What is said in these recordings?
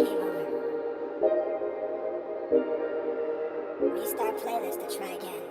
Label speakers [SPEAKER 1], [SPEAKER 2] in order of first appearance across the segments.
[SPEAKER 1] Game over. Restart playlist to try again.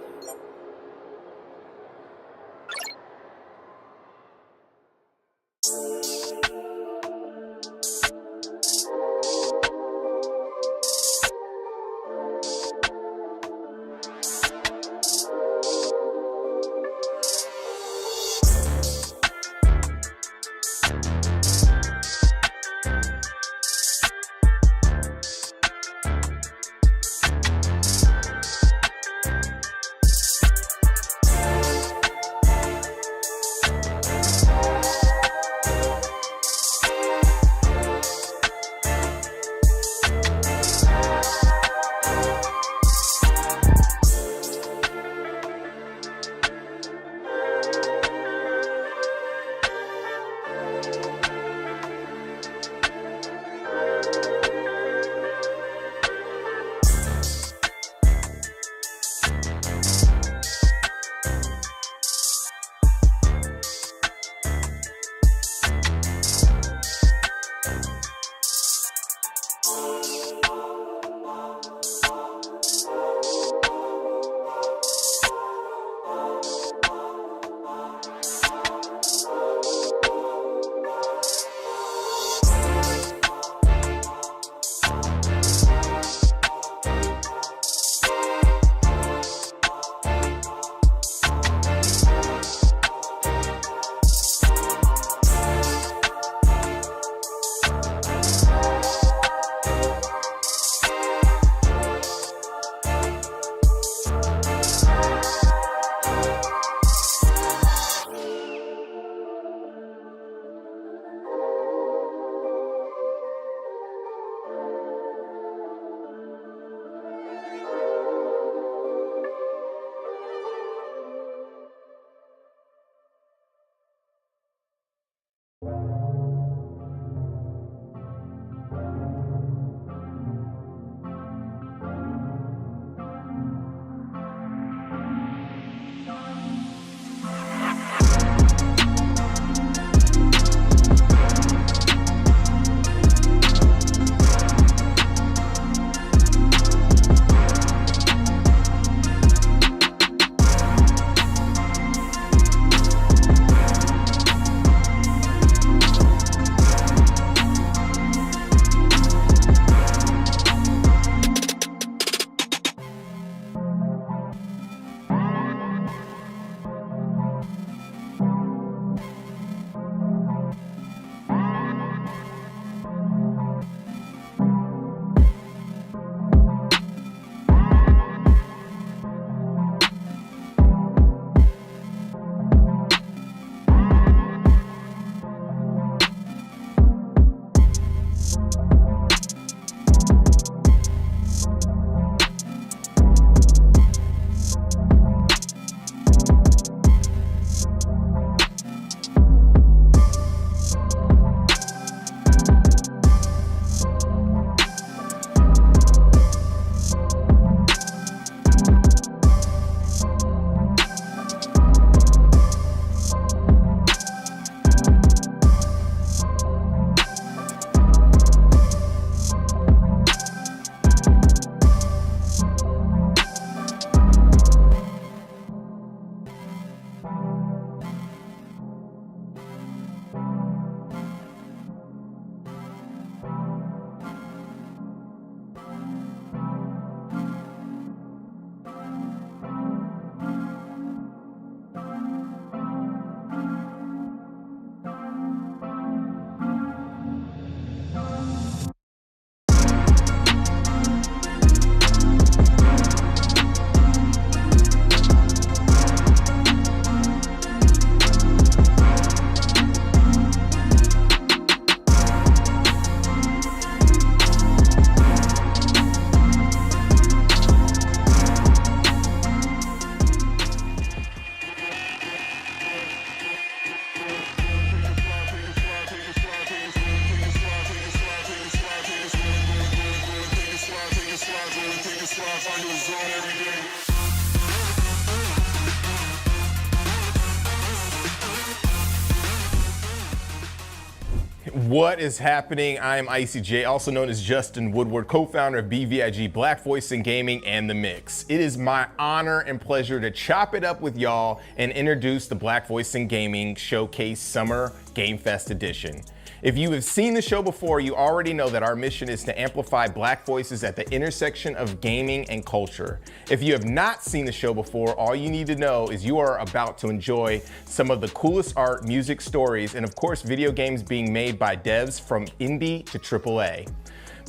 [SPEAKER 2] What is happening? I am ICJ, also known as Justin Woodward, co-founder of BVIG, Black Voice in Gaming, and The Mix. It is my honor and pleasure to chop it up with y'all and introduce the Black Voice in Gaming Showcase Summer Game Fest Edition. If you have seen the show before, you already know that our mission is to amplify Black voices at the intersection of gaming and culture. If you have not seen the show before, all you need to know is you are about to enjoy some of the coolest art, music, stories, and of course, video games being made by devs from indie to AAA.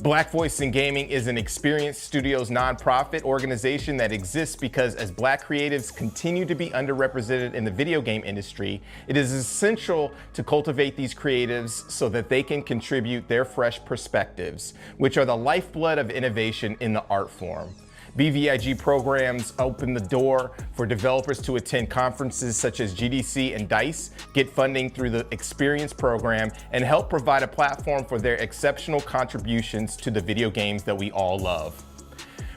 [SPEAKER 2] Black Voice in Gaming is an experienced studios nonprofit organization that exists because as Black creatives continue to be underrepresented in the video game industry, it is essential to cultivate these creatives so that they can contribute their fresh perspectives, which are the lifeblood of innovation in the art form. BVIG programs open the door for developers to attend conferences such as GDC and DICE, get funding through the Experience program, and help provide a platform for their exceptional contributions to the video games that we all love.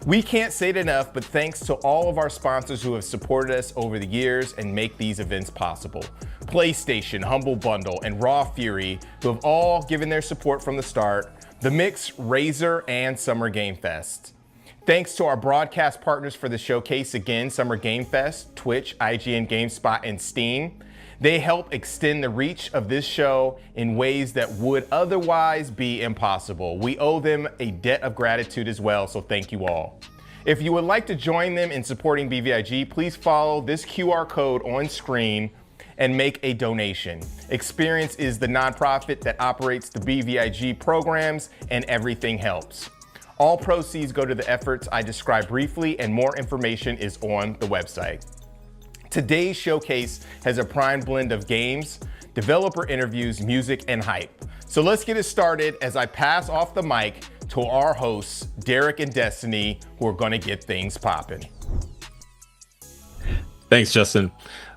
[SPEAKER 2] We can't say it enough, but thanks to all of our sponsors who have supported us over the years and make these events possible. PlayStation, Humble Bundle, and Raw Fury, who have all given their support from the start, The Mix, Razer, and Summer Game Fest. Thanks to our broadcast partners for the showcase again, Summer Game Fest, Twitch, IGN, GameSpot, and Steam. They help extend the reach of this show in ways that would otherwise be impossible. We owe them a debt of gratitude as well, so thank you all. If you would like to join them in supporting BVIG, please follow this QR code on screen and make a donation. Experience is the nonprofit that operates the BVIG programs, and everything helps. All proceeds go to the efforts I described briefly, and more information is on the website. Today's showcase has a prime blend of games, developer interviews, music, and hype. So let's get it started as I pass off the mic to our hosts, Derek and Destiny, who are gonna get things popping.
[SPEAKER 3] Thanks, Justin.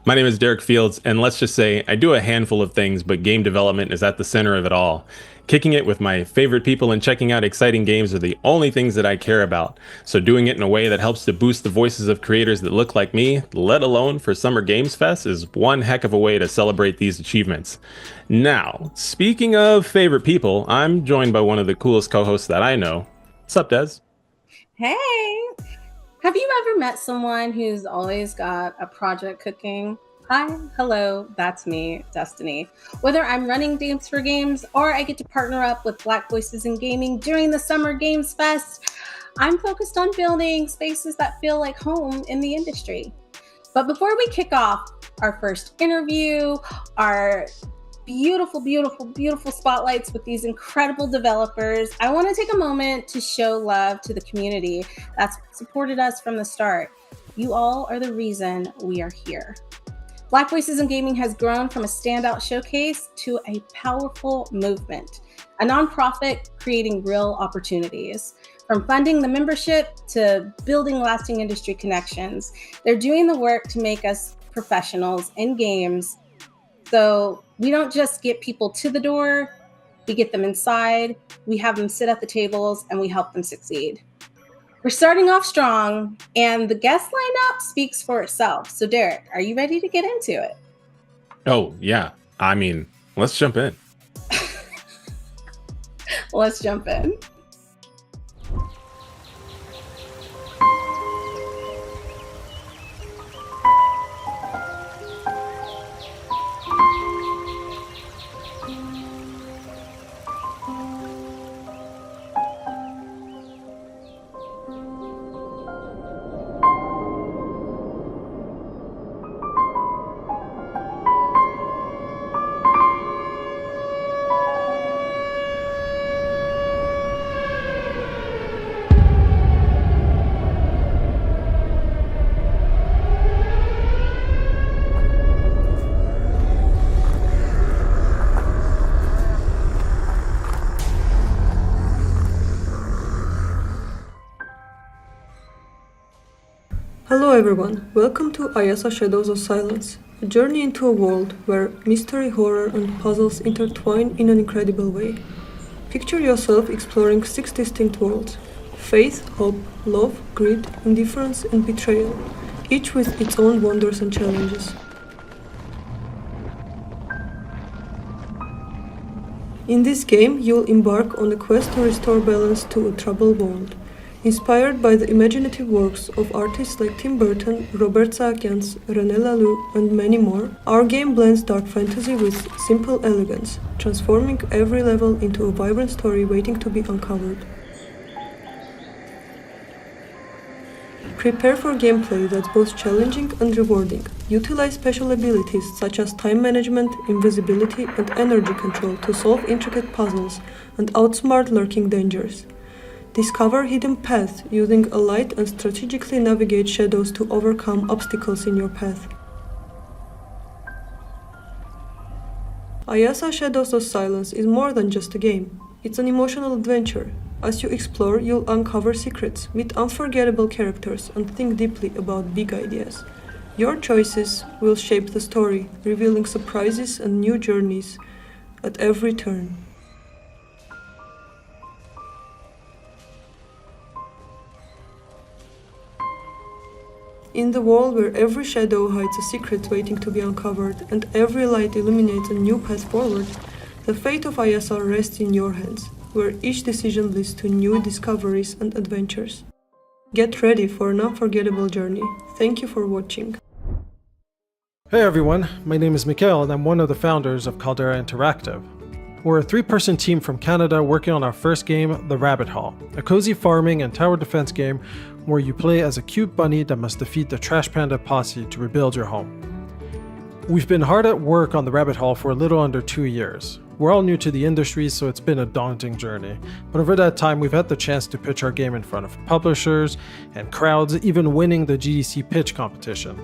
[SPEAKER 3] My name is Derek Fields, and let's just say I do a handful of things, but game development is at the center of it all. Kicking it with my favorite people and checking out exciting games are the only things that I care about. So doing it in a way that helps to boost the voices of creators that look like me, let alone for Summer Games Fest, is one heck of a way to celebrate these achievements. Now, speaking of favorite people, I'm joined by one of the coolest co-hosts that I know. What's up, Des?
[SPEAKER 4] Hey! Have you ever met someone who's always got a project cooking? Hi, hello, that's me, Destiny. Whether I'm running Games for Games or I get to partner up with Black Voices in Gaming during the Summer Games Fest, I'm focused on building spaces that feel like home in the industry. But before we kick off our first interview, our beautiful spotlights with these incredible developers, I want to take a moment to show love to the community that's supported us from the start. You all are the reason we are here. Black Voices in Gaming has grown from a standout showcase to a powerful movement, a nonprofit creating real opportunities. From funding the membership to building lasting industry connections, they're doing the work to make us professionals in games. So we don't just get people to the door, we get them inside, we have them sit at the tables, and we help them succeed. We're starting off strong, and the guest lineup speaks for itself. So Derek, are you ready to get into it?
[SPEAKER 3] Oh, yeah. I mean, let's jump in.
[SPEAKER 4] Let's jump in.
[SPEAKER 5] Hello everyone, welcome to Ayasa Shadows of Silence, a journey into a world where mystery, horror and puzzles intertwine in an incredible way. Picture yourself exploring 6 distinct worlds: faith, hope, love, greed, indifference and betrayal, each with its own wonders and challenges. In this game, you'll embark on a quest to restore balance to a troubled world. Inspired by the imaginative works of artists like Tim Burton, Robert Saakyan's, René Laloux, and many more, our game blends dark fantasy with simple elegance, transforming every level into a vibrant story waiting to be uncovered. Prepare for gameplay that's both challenging and rewarding. Utilize special abilities such as time management, invisibility, and energy control to solve intricate puzzles and outsmart lurking dangers. Discover hidden paths using a light and strategically navigate shadows to overcome obstacles in your path. Ayasa Shadows of Silence is more than just a game. It's an emotional adventure. As you explore, you'll uncover secrets, meet unforgettable characters, and think deeply about big ideas. Your choices will shape the story, revealing surprises and new journeys at every turn. In the world where every shadow hides a secret waiting to be uncovered and every light illuminates a new path forward, the fate of Ayasa rests in your hands, where each decision leads to new discoveries and adventures. Get ready for an unforgettable journey. Thank you for watching.
[SPEAKER 6] Hey everyone, my name is Mikhail and I'm one of the founders of Caldera Interactive. We're a 3-person team from Canada working on our first game, The Rabbit Hole, a cozy farming and tower defense game where you play as a cute bunny that must defeat the Trash Panda posse to rebuild your home. We've been hard at work on The Rabbit Hole for a little under 2 years. We're all new to the industry, so it's been a daunting journey. But over that time, we've had the chance to pitch our game in front of publishers and crowds, even winning the GDC pitch competition.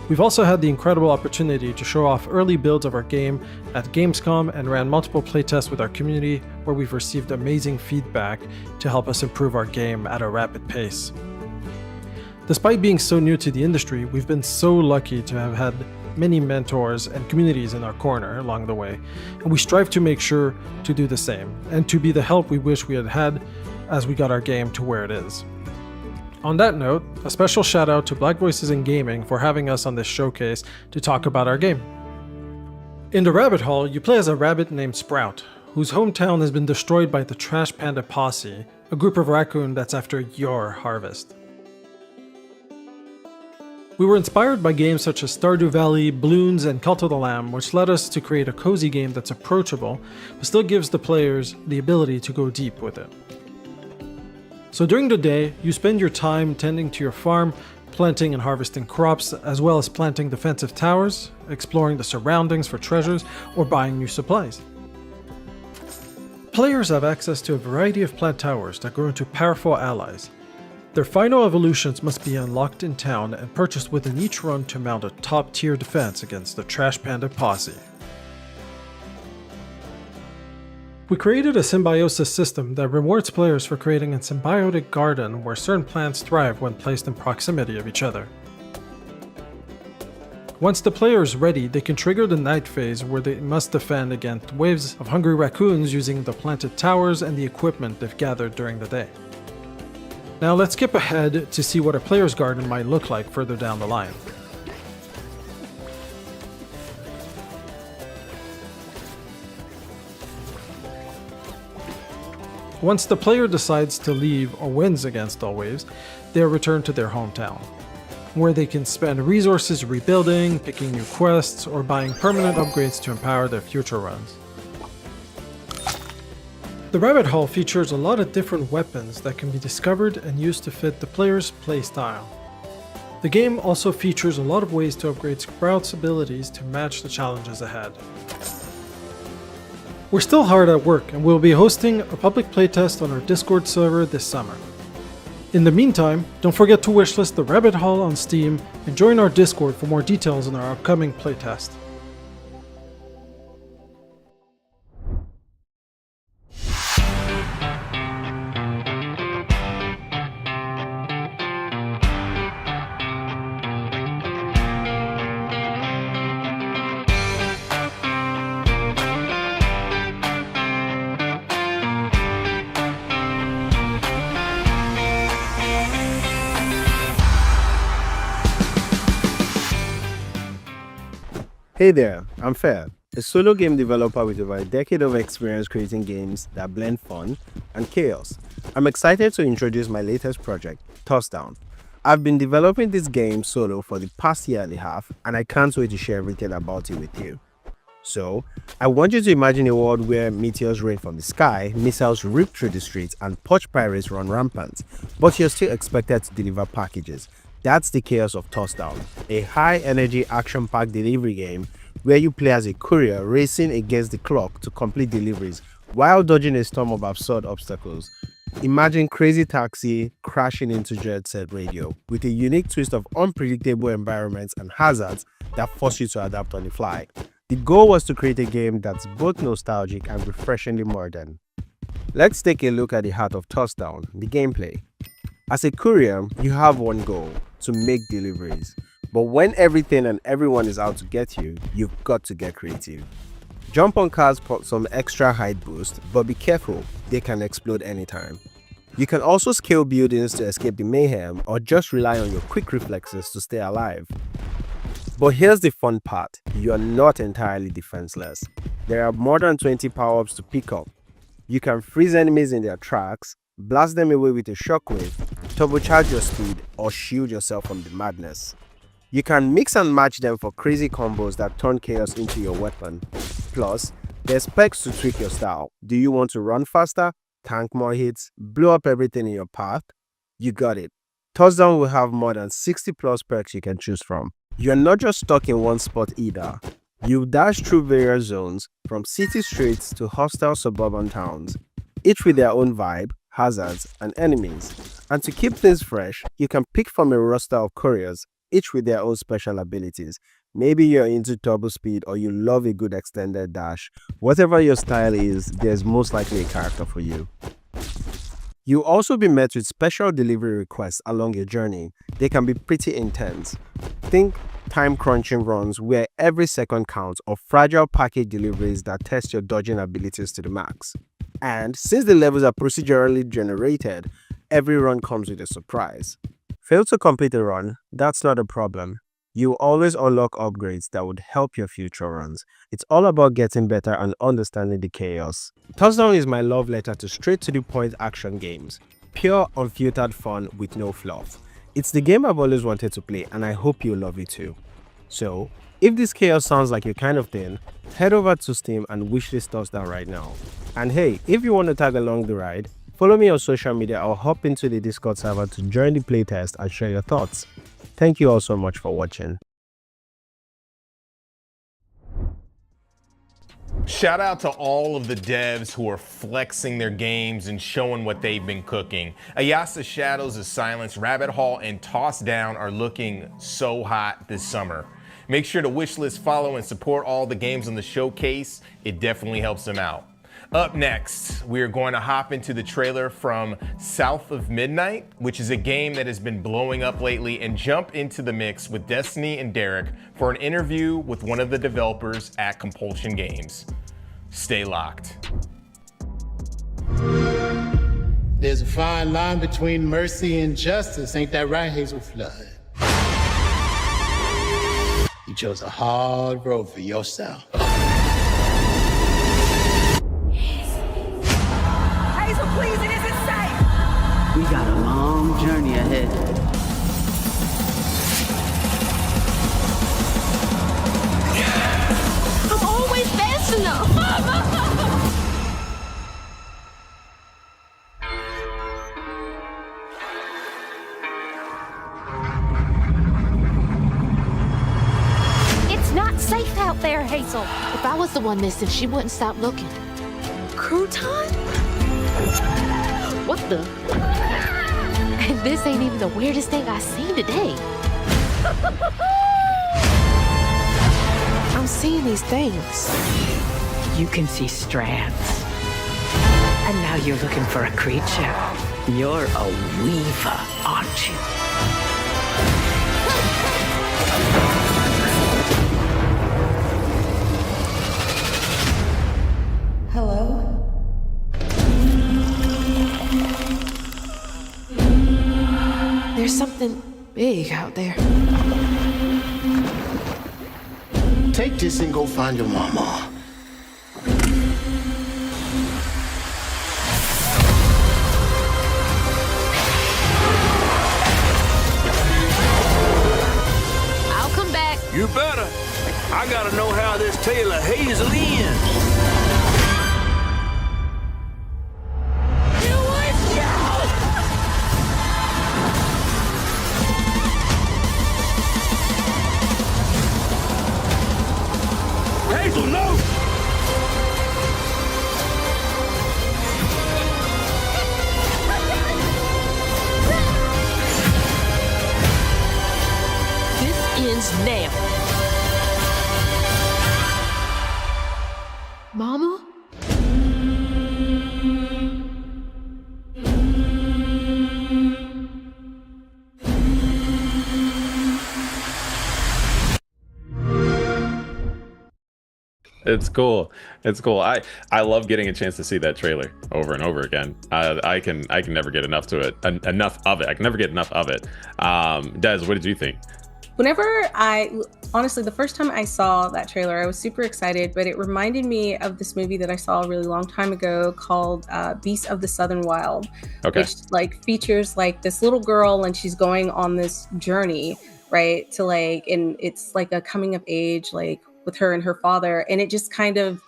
[SPEAKER 6] We've also had the incredible opportunity to show off early builds of our game at Gamescom and ran multiple playtests with our community where we've received amazing feedback to help us improve our game at a rapid pace. Despite being so new to the industry, we've been so lucky to have had many mentors and communities in our corner along the way, and we strive to make sure to do the same, and to be the help we wish we had had as we got our game to where it is. On that note, a special shout out to Black Voices in Gaming for having us on this showcase to talk about our game. In The Rabbit Hole, you play as a rabbit named Sprout, whose hometown has been destroyed by the Trash Panda posse, a group of raccoon that's after your harvest. We were inspired by games such as Stardew Valley, Bloons, and Cult of the Lamb, which led us to create a cozy game that's approachable, but still gives the players the ability to go deep with it. So during the day, you spend your time tending to your farm, planting and harvesting crops, as well as planting defensive towers, exploring the surroundings for treasures, or buying new supplies. Players have access to a variety of plant towers that grow into powerful allies. Their final evolutions must be unlocked in town and purchased within each run to mount a top-tier defense against the Trash Panda posse. We created a symbiosis system that rewards players for creating a symbiotic garden where certain plants thrive when placed in proximity of each other. Once the player is ready, they can trigger the night phase where they must defend against waves of hungry raccoons using the planted towers and the equipment they've gathered during the day. Now let's skip ahead to see what a player's garden might look like further down the line. Once the player decides to leave or wins against all waves, they are returned to their hometown, where they can spend resources rebuilding, picking new quests, or buying permanent upgrades to empower their future runs. The Rabbit Hole features a lot of different weapons that can be discovered and used to fit the player's playstyle. The game also features a lot of ways to upgrade Sprout's abilities to match the challenges ahead. We're still hard at work and we'll be hosting a public playtest on our Discord server this summer. In the meantime, don't forget to wishlist the Rabbit Hole on Steam and join our Discord for more details on our upcoming playtest.
[SPEAKER 7] Hey there, I'm Fab. a solo game developer with over a decade of experience creating games that blend fun and chaos. I'm excited to introduce my latest project, Touchdown. I've been developing this game solo for the past year and a half, and I can't wait to share everything about it with you. So, I want you to imagine a world where meteors rain from the sky, missiles rip through the streets, and poach pirates run rampant, but you're still expected to deliver packages. That's the chaos of Touchdown, a high-energy action-packed delivery game where you play as a courier racing against the clock to complete deliveries while dodging a storm of absurd obstacles. Imagine Crazy Taxi crashing into Jet Set Radio with a unique twist of unpredictable environments and hazards that force you to adapt on the fly. The goal was to create a game that's both nostalgic and refreshingly modern. Let's take a look at the heart of Touchdown, the gameplay. As a courier, you have one goal: to make deliveries. But when everything and everyone is out to get you, you've got to get creative. Jump on cars for some extra height boost, but be careful, they can explode anytime. You can also scale buildings to escape the mayhem or just rely on your quick reflexes to stay alive. But here's the fun part, you're not entirely defenseless. There are more than 20 power-ups to pick up. You can freeze enemies in their tracks, blast them away with a shockwave, turbocharge your speed, or shield yourself from the madness. You can mix and match them for crazy combos that turn chaos into your weapon. Plus, there's specs to tweak your style. Do you want to run faster, tank more hits, blow up everything in your path? You got it. Touchdown will have more than 60 plus perks you can choose from. You're not just stuck in one spot either. You dash through various zones, from city streets to hostile suburban towns, each with their own vibe, hazards, and enemies. And to keep things fresh, you can pick from a roster of couriers, each with their own special abilities. Maybe you're into turbo speed or you love a good extended dash. Whatever your style is, there's most likely a character for you. You'll also be met with special delivery requests along your journey. They can be pretty intense. Think time-crunching runs where every second counts, or fragile package deliveries that test your dodging abilities to the max. And since the levels are procedurally generated, every run comes with a surprise. Fail to complete a run? That's not a problem. You will always unlock upgrades that would help your future runs. It's all about getting better and understanding the chaos. Touchdown is my love letter to straight-to-the-point action games. Pure, unfiltered fun with no fluff. It's the game I've always wanted to play, and I hope you'll love it too. So, if this chaos sounds like your kind of thing, head over to Steam and wishlist Touchdown right now. And hey, if you want to tag along the ride, follow me on social media or hop into the Discord server to join the playtest and share your thoughts. Thank you all so much for watching.
[SPEAKER 2] Shout out to all of the devs who are flexing their games and showing what they've been cooking. Ayasa Shadows of Silence, Rabbit Hall, and Toss Down are looking so hot this summer. Make sure to wishlist, follow, and support all the games on the showcase. It definitely helps them out. Up next, we are going to hop into the trailer from South of Midnight, which is a game that has been blowing up lately, and jump into the mix with Destiny and Derek for an interview with one of the developers at Compulsion Games. Stay locked.
[SPEAKER 8] There's a fine line between mercy and justice, ain't that right, Hazel Flood? You chose a hard road for yourself.
[SPEAKER 9] Please, it isn't safe! We got a long journey ahead. I'm always fast enough!
[SPEAKER 10] It's not safe out there, Hazel. If I was the one missing, she wouldn't stop looking.
[SPEAKER 9] Crouton?
[SPEAKER 10] What the? And this ain't even the weirdest thing I've seen today. I'm seeing these things.
[SPEAKER 9] You can see strands. And now you're looking for a creature. You're a weaver, aren't you?
[SPEAKER 11] Hello?
[SPEAKER 10] There's something big out there.
[SPEAKER 8] Take this and go find your mama.
[SPEAKER 11] I gotta know how this tale of Hazel ends. Hazel, no!
[SPEAKER 10] Ends now. Mama?
[SPEAKER 3] It's cool. It's cool. I love getting a chance to see that trailer over and over again. I can never get enough of it. I can never get enough of it. Des, what did you think?
[SPEAKER 4] Honestly, the first time I saw that trailer, I was super excited, but it reminded me of this movie that I saw a really long time ago called Beasts of the Southern Wild, which like features like this little girl and she's going on this journey, right? To like, and it's like a coming of age, like with her and her father. And it just kind of,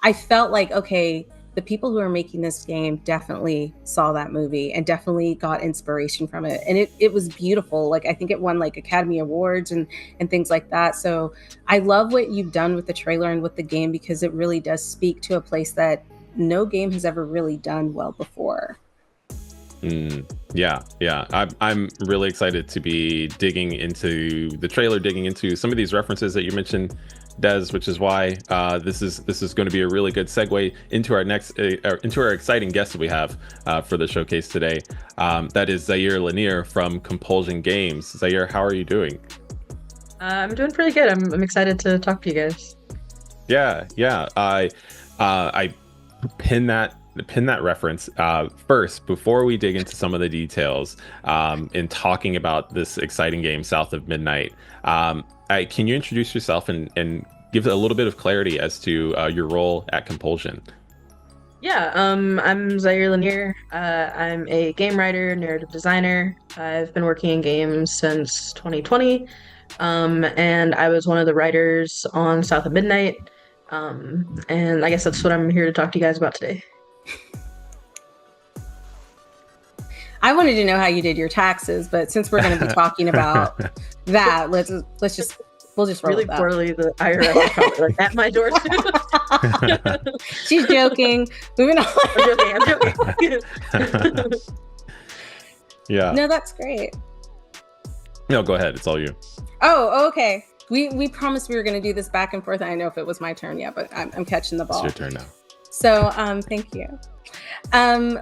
[SPEAKER 4] I felt like, okay, the people who are making this game definitely saw that movie and definitely got inspiration from it. And it was beautiful. Like, I think it won like Academy Awards and things like that. So I love what you've done with the trailer and with the game, because it really does speak to a place that no game has ever really done well before.
[SPEAKER 3] Yeah. I'm really excited to be digging into the trailer, digging into some of these references that you mentioned, Des, which is why this is going to be a really good segue into our next into our exciting guest that we have for the showcase today. That is Zaire Lanier from Compulsion Games. Zaire, how are you doing?
[SPEAKER 12] I'm doing pretty good. I'm excited to talk to you guys.
[SPEAKER 3] Yeah. I pin that reference first before we dig into some of the details in talking about this exciting game, South of Midnight. Can you introduce yourself and give a little bit of clarity as to your role at Compulsion?
[SPEAKER 12] Yeah, I'm Zaire Lanier. I'm a game writer, narrative designer. I've been working in games since 2020, and I was one of the writers on South of Midnight. And I guess that's what I'm here to talk to you guys about today.
[SPEAKER 4] I wanted to know how you did your taxes, but since we're going to be talking about that, we'll just roll
[SPEAKER 12] really
[SPEAKER 4] with that.
[SPEAKER 12] Poorly. The IRS is probably like at my door too.
[SPEAKER 4] She's joking. Moving on.
[SPEAKER 12] I'm joking.
[SPEAKER 3] Yeah.
[SPEAKER 4] No, that's great.
[SPEAKER 3] No, go ahead. It's all you.
[SPEAKER 4] Oh, okay. We promised we were going to do this back and forth. I don't know if it was my turn yet, but I'm catching the ball.
[SPEAKER 3] It's your turn now.
[SPEAKER 4] So, thank you.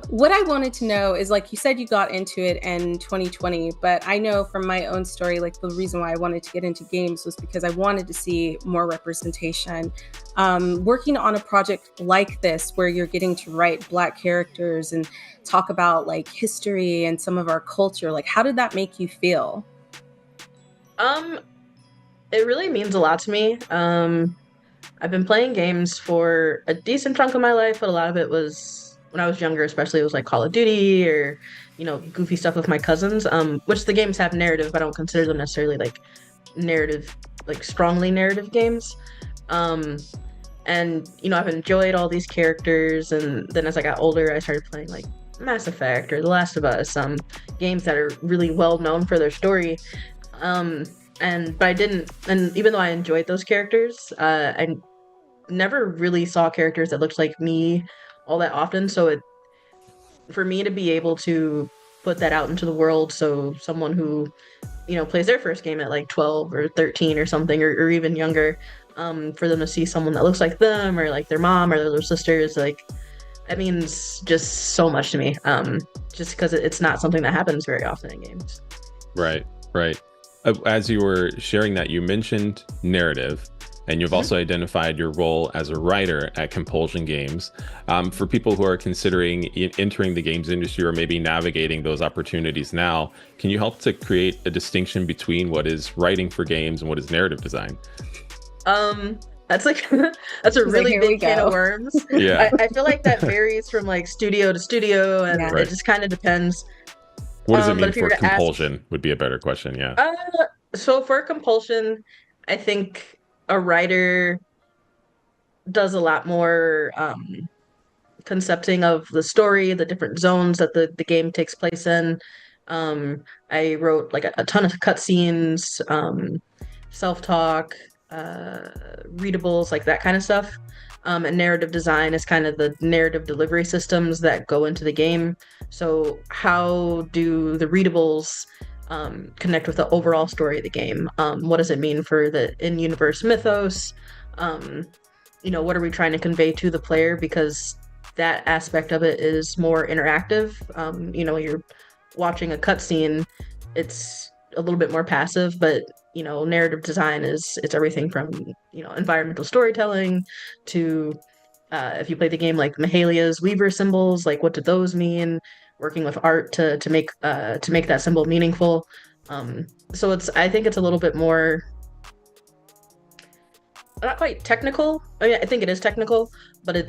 [SPEAKER 4] What I wanted to know is, like you said, you got into it in 2020, but I know from my own story, like the reason why I wanted to get into games was because I wanted to see more representation. Working on a project like this, where you're getting to write Black characters and talk about like history and some of our culture, like how did that make you feel?
[SPEAKER 12] It really means a lot to me. I've been playing games for a decent chunk of my life, but a lot of it was when I was younger, especially it was like Call of Duty or, goofy stuff with my cousins, which the games have narrative, but I don't consider them necessarily like narrative, like strongly narrative games. And, I've enjoyed all these characters. And then as I got older, I started playing like Mass Effect or The Last of Us, games that are really well known for their story. But I didn't, and even though I enjoyed those characters, I never really saw characters that looked like me all that often. So for me to be able to put that out into the world, so someone who, plays their first game at like 12 or 13 or something, or even younger, for them to see someone that looks like them or like their mom or their little sisters, like that means just so much to me. Just because it's not something that happens very often in games.
[SPEAKER 3] Right. As you were sharing that, you mentioned narrative, and you've also identified your role as a writer at Compulsion Games. For people who are considering entering the games industry or maybe navigating those opportunities now, can you help to create a distinction between what is writing for games and what is narrative design?
[SPEAKER 12] That's that's a really big can of worms.
[SPEAKER 3] Yeah.
[SPEAKER 12] I feel like that varies from like studio to studio, and it just kind of depends.
[SPEAKER 3] What does it mean for compulsion would be a better question. Yeah.
[SPEAKER 12] So for compulsion, I think a writer does a lot more concepting of the story, the different zones that the game takes place in. I wrote like a ton of cutscenes, self-talk, readables, like that kind of stuff. And narrative design is kind of the narrative delivery systems that go into the game. So how do the readables connect with the overall story of the game? What does it mean for the in-universe mythos? What are we trying to convey to the player? Because that aspect of it is more interactive. You're watching a cutscene, it's a little bit more passive, but narrative design it's everything from environmental storytelling to if you play the game, like Mahalia's Weaver symbols, like what do those mean? Working with art to make that symbol meaningful. So I think it's a little bit more, not quite technical. I mean, I think it is technical, but it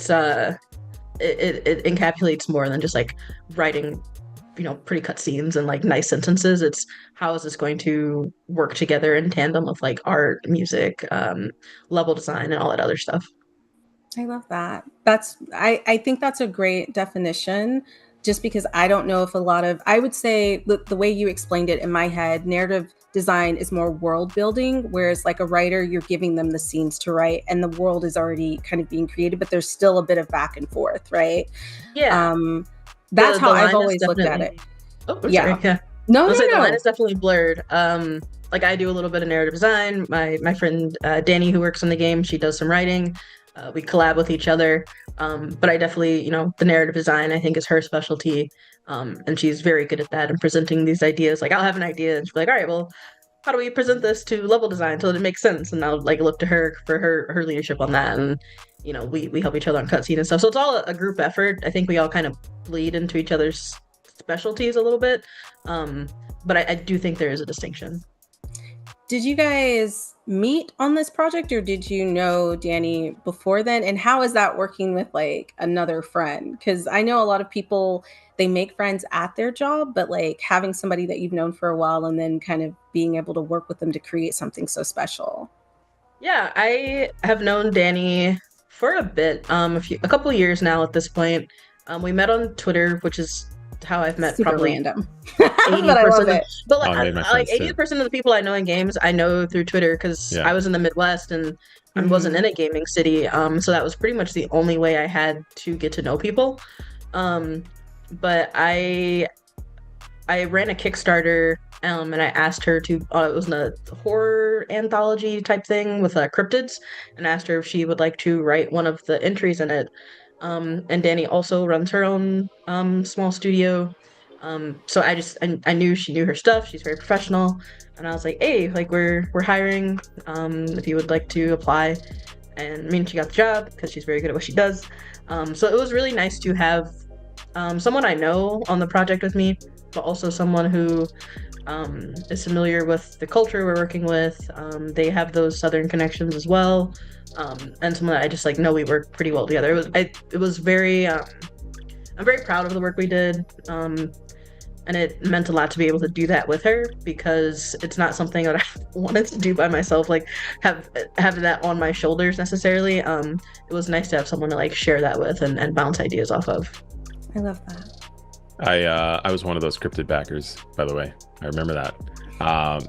[SPEAKER 12] encapsulates more than just like writing pretty cutscenes and like nice sentences. It's how is this going to work together in tandem with like art, music, level design, and all that other stuff.
[SPEAKER 4] I love that. I think that's a great definition, just because I don't know if I would say the way you explained it in my head, narrative design is more world building, whereas like a writer, you're giving them the scenes to write and the world is already kind of being created, but there's still a bit of back and forth, right?
[SPEAKER 12] Yeah.
[SPEAKER 4] That's how I've always looked at it.
[SPEAKER 12] Oh, yeah. Sorry. Yeah.
[SPEAKER 4] No.
[SPEAKER 12] The line is definitely blurred. Like I do a little bit of narrative design. My friend Danny, who works on the game, she does some writing. We collab with each other. But I definitely, the narrative design, I think, is her specialty. And she's very good at that and presenting these ideas. Like I'll have an idea and she'll be like, all right, well, how do we present this to level design so that it makes sense? And I'll like look to her for her leadership on that. And we help each other on cutscene and stuff. So it's all a group effort. I think we all kind of bleed into each other's specialties a little bit. But I do think there is a distinction.
[SPEAKER 4] Did you guys meet on this project, or did you know Danny before then? And how is that working with like another friend? Because I know a lot of people, they make friends at their job, but like having somebody that you've known for a while and then kind of being able to work with them to create something so special.
[SPEAKER 12] Yeah, I have known Danny for a bit, a couple of years now at this point. We met on Twitter, which is how I've met
[SPEAKER 4] super
[SPEAKER 12] probably
[SPEAKER 4] random.
[SPEAKER 12] 80%.
[SPEAKER 4] But I love it.
[SPEAKER 12] But like 80% of the people I know in games, I know through Twitter because I was in the Midwest and I wasn't in a gaming city. So that was pretty much the only way I had to get to know people. But I ran a Kickstarter and I asked her to, it was a horror anthology type thing with cryptids, and asked her if she would like to write one of the entries in it. And Danny also runs her own small studio. So I knew she knew her stuff. She's very professional. And I was like, hey, like we're hiring, if you would like to apply. And I mean, she got the job because she's very good at what she does. So it was really nice to have someone I know on the project with me, but also someone who is familiar with the culture we're working with. They have those Southern connections as well. And someone that I just like know we work pretty well together. It was very, I'm very proud of the work we did. And it meant a lot to be able to do that with her, because it's not something that I wanted to do by myself, like have that on my shoulders necessarily. It was nice to have someone to like share that with and bounce ideas off of.
[SPEAKER 4] I love that.
[SPEAKER 3] I was one of those cryptid backers, by the way. I remember that.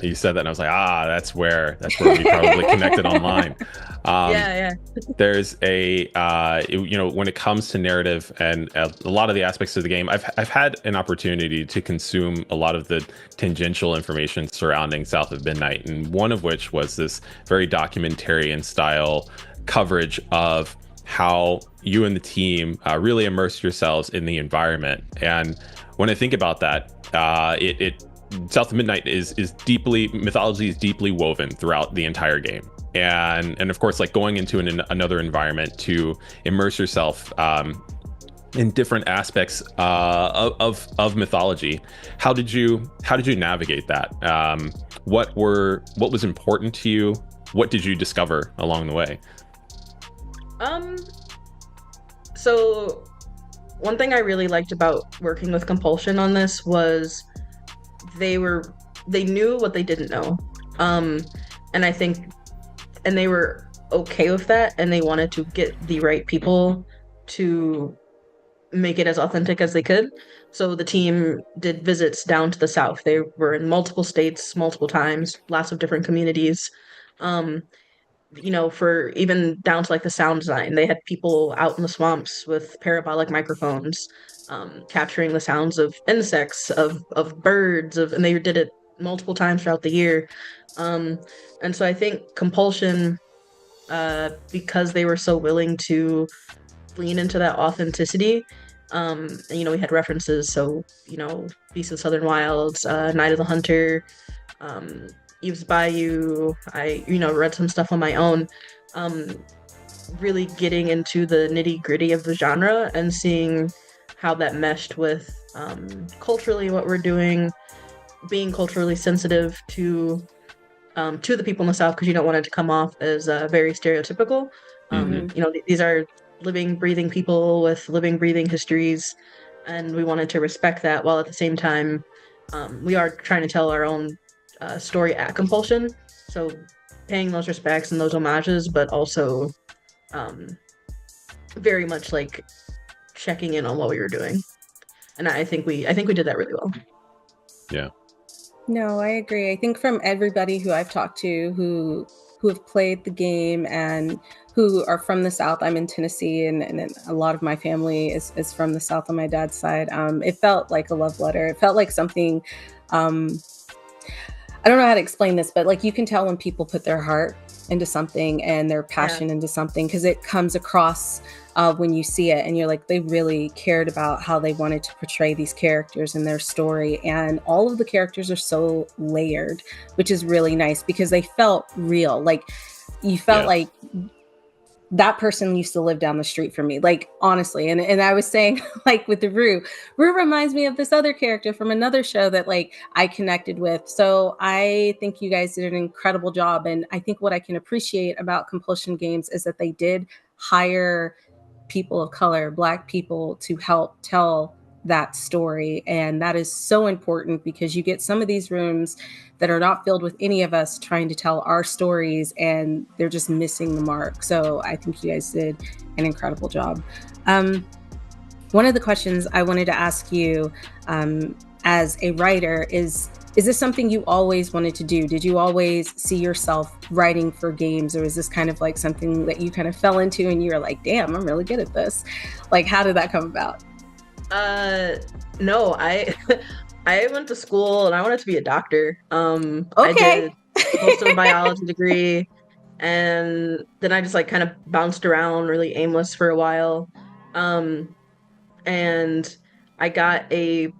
[SPEAKER 3] You said that and I was like, that's where we probably connected online. There's a when it comes to narrative and a lot of the aspects of the game, I've had an opportunity to consume a lot of the tangential information surrounding South of Midnight, and one of which was this very documentarian style coverage of how you and the team really immerse yourselves in the environment. And when I think about that, South of Midnight mythology is deeply woven throughout the entire game. And of course, like going into another environment to immerse yourself in different aspects of mythology. How did you navigate that? What was important to you? What did you discover along the way?
[SPEAKER 12] So one thing I really liked about working with Compulsion on this was they knew what they didn't know. And I think and they were okay with that, and they wanted to get the right people to make it as authentic as they could. So the team did visits down to the South. They were in multiple states, multiple times, lots of different communities. For even down to like the sound design, they had people out in the swamps with parabolic microphones, capturing the sounds of insects, of birds, and they did it multiple times throughout the year. And so I think Compulsion, because they were so willing to lean into that authenticity, and, we had references, so, Beast of the Southern Wilds, Night of the Hunter, Eve's Bayou. I, read some stuff on my own, really getting into the nitty-gritty of the genre and seeing how that meshed with culturally what we're doing, being culturally sensitive to the people in the South, because you don't want it to come off as very stereotypical. These are living, breathing people with living, breathing histories, and we wanted to respect that, while at the same time, we are trying to tell our own story at Compulsion. So paying those respects and those homages, but also very much like checking in on what we were doing. And I think we did that really well.
[SPEAKER 3] Yeah.
[SPEAKER 4] No, I agree. I think from everybody who I've talked to who have played the game and who are from the South, I'm in Tennessee, and a lot of my family is from the South on my dad's side. It felt like a love letter. It felt like something, I don't know how to explain this, but like you can tell when people put their heart into something and their passion into something, because it comes across when you see it, and you're like, they really cared about how they wanted to portray these characters and their story. And all of the characters are so layered, which is really nice because they felt real. Like you felt like that person used to live down the street from me, like honestly. And I was saying, like with the Rue reminds me of this other character from another show that like I connected with. So I think you guys did an incredible job. And I think what I can appreciate about Compulsion Games is that they did hire people of color, Black people, to help tell that story. And that is so important, because you get some of these rooms that are not filled with any of us trying to tell our stories, and they're just missing the mark. So I think you guys did an incredible job. One of the questions I wanted to ask you as a writer is this something you always wanted to do? Did you always see yourself writing for games, or is this kind of like something that you kind of fell into and you were like, damn, I'm really good at this? Like, how did that come about?
[SPEAKER 12] No, I went to school and I wanted to be a doctor.
[SPEAKER 4] Okay.
[SPEAKER 12] I did most of a biology degree, and then I just like kind of bounced around really aimless for a while. And I got a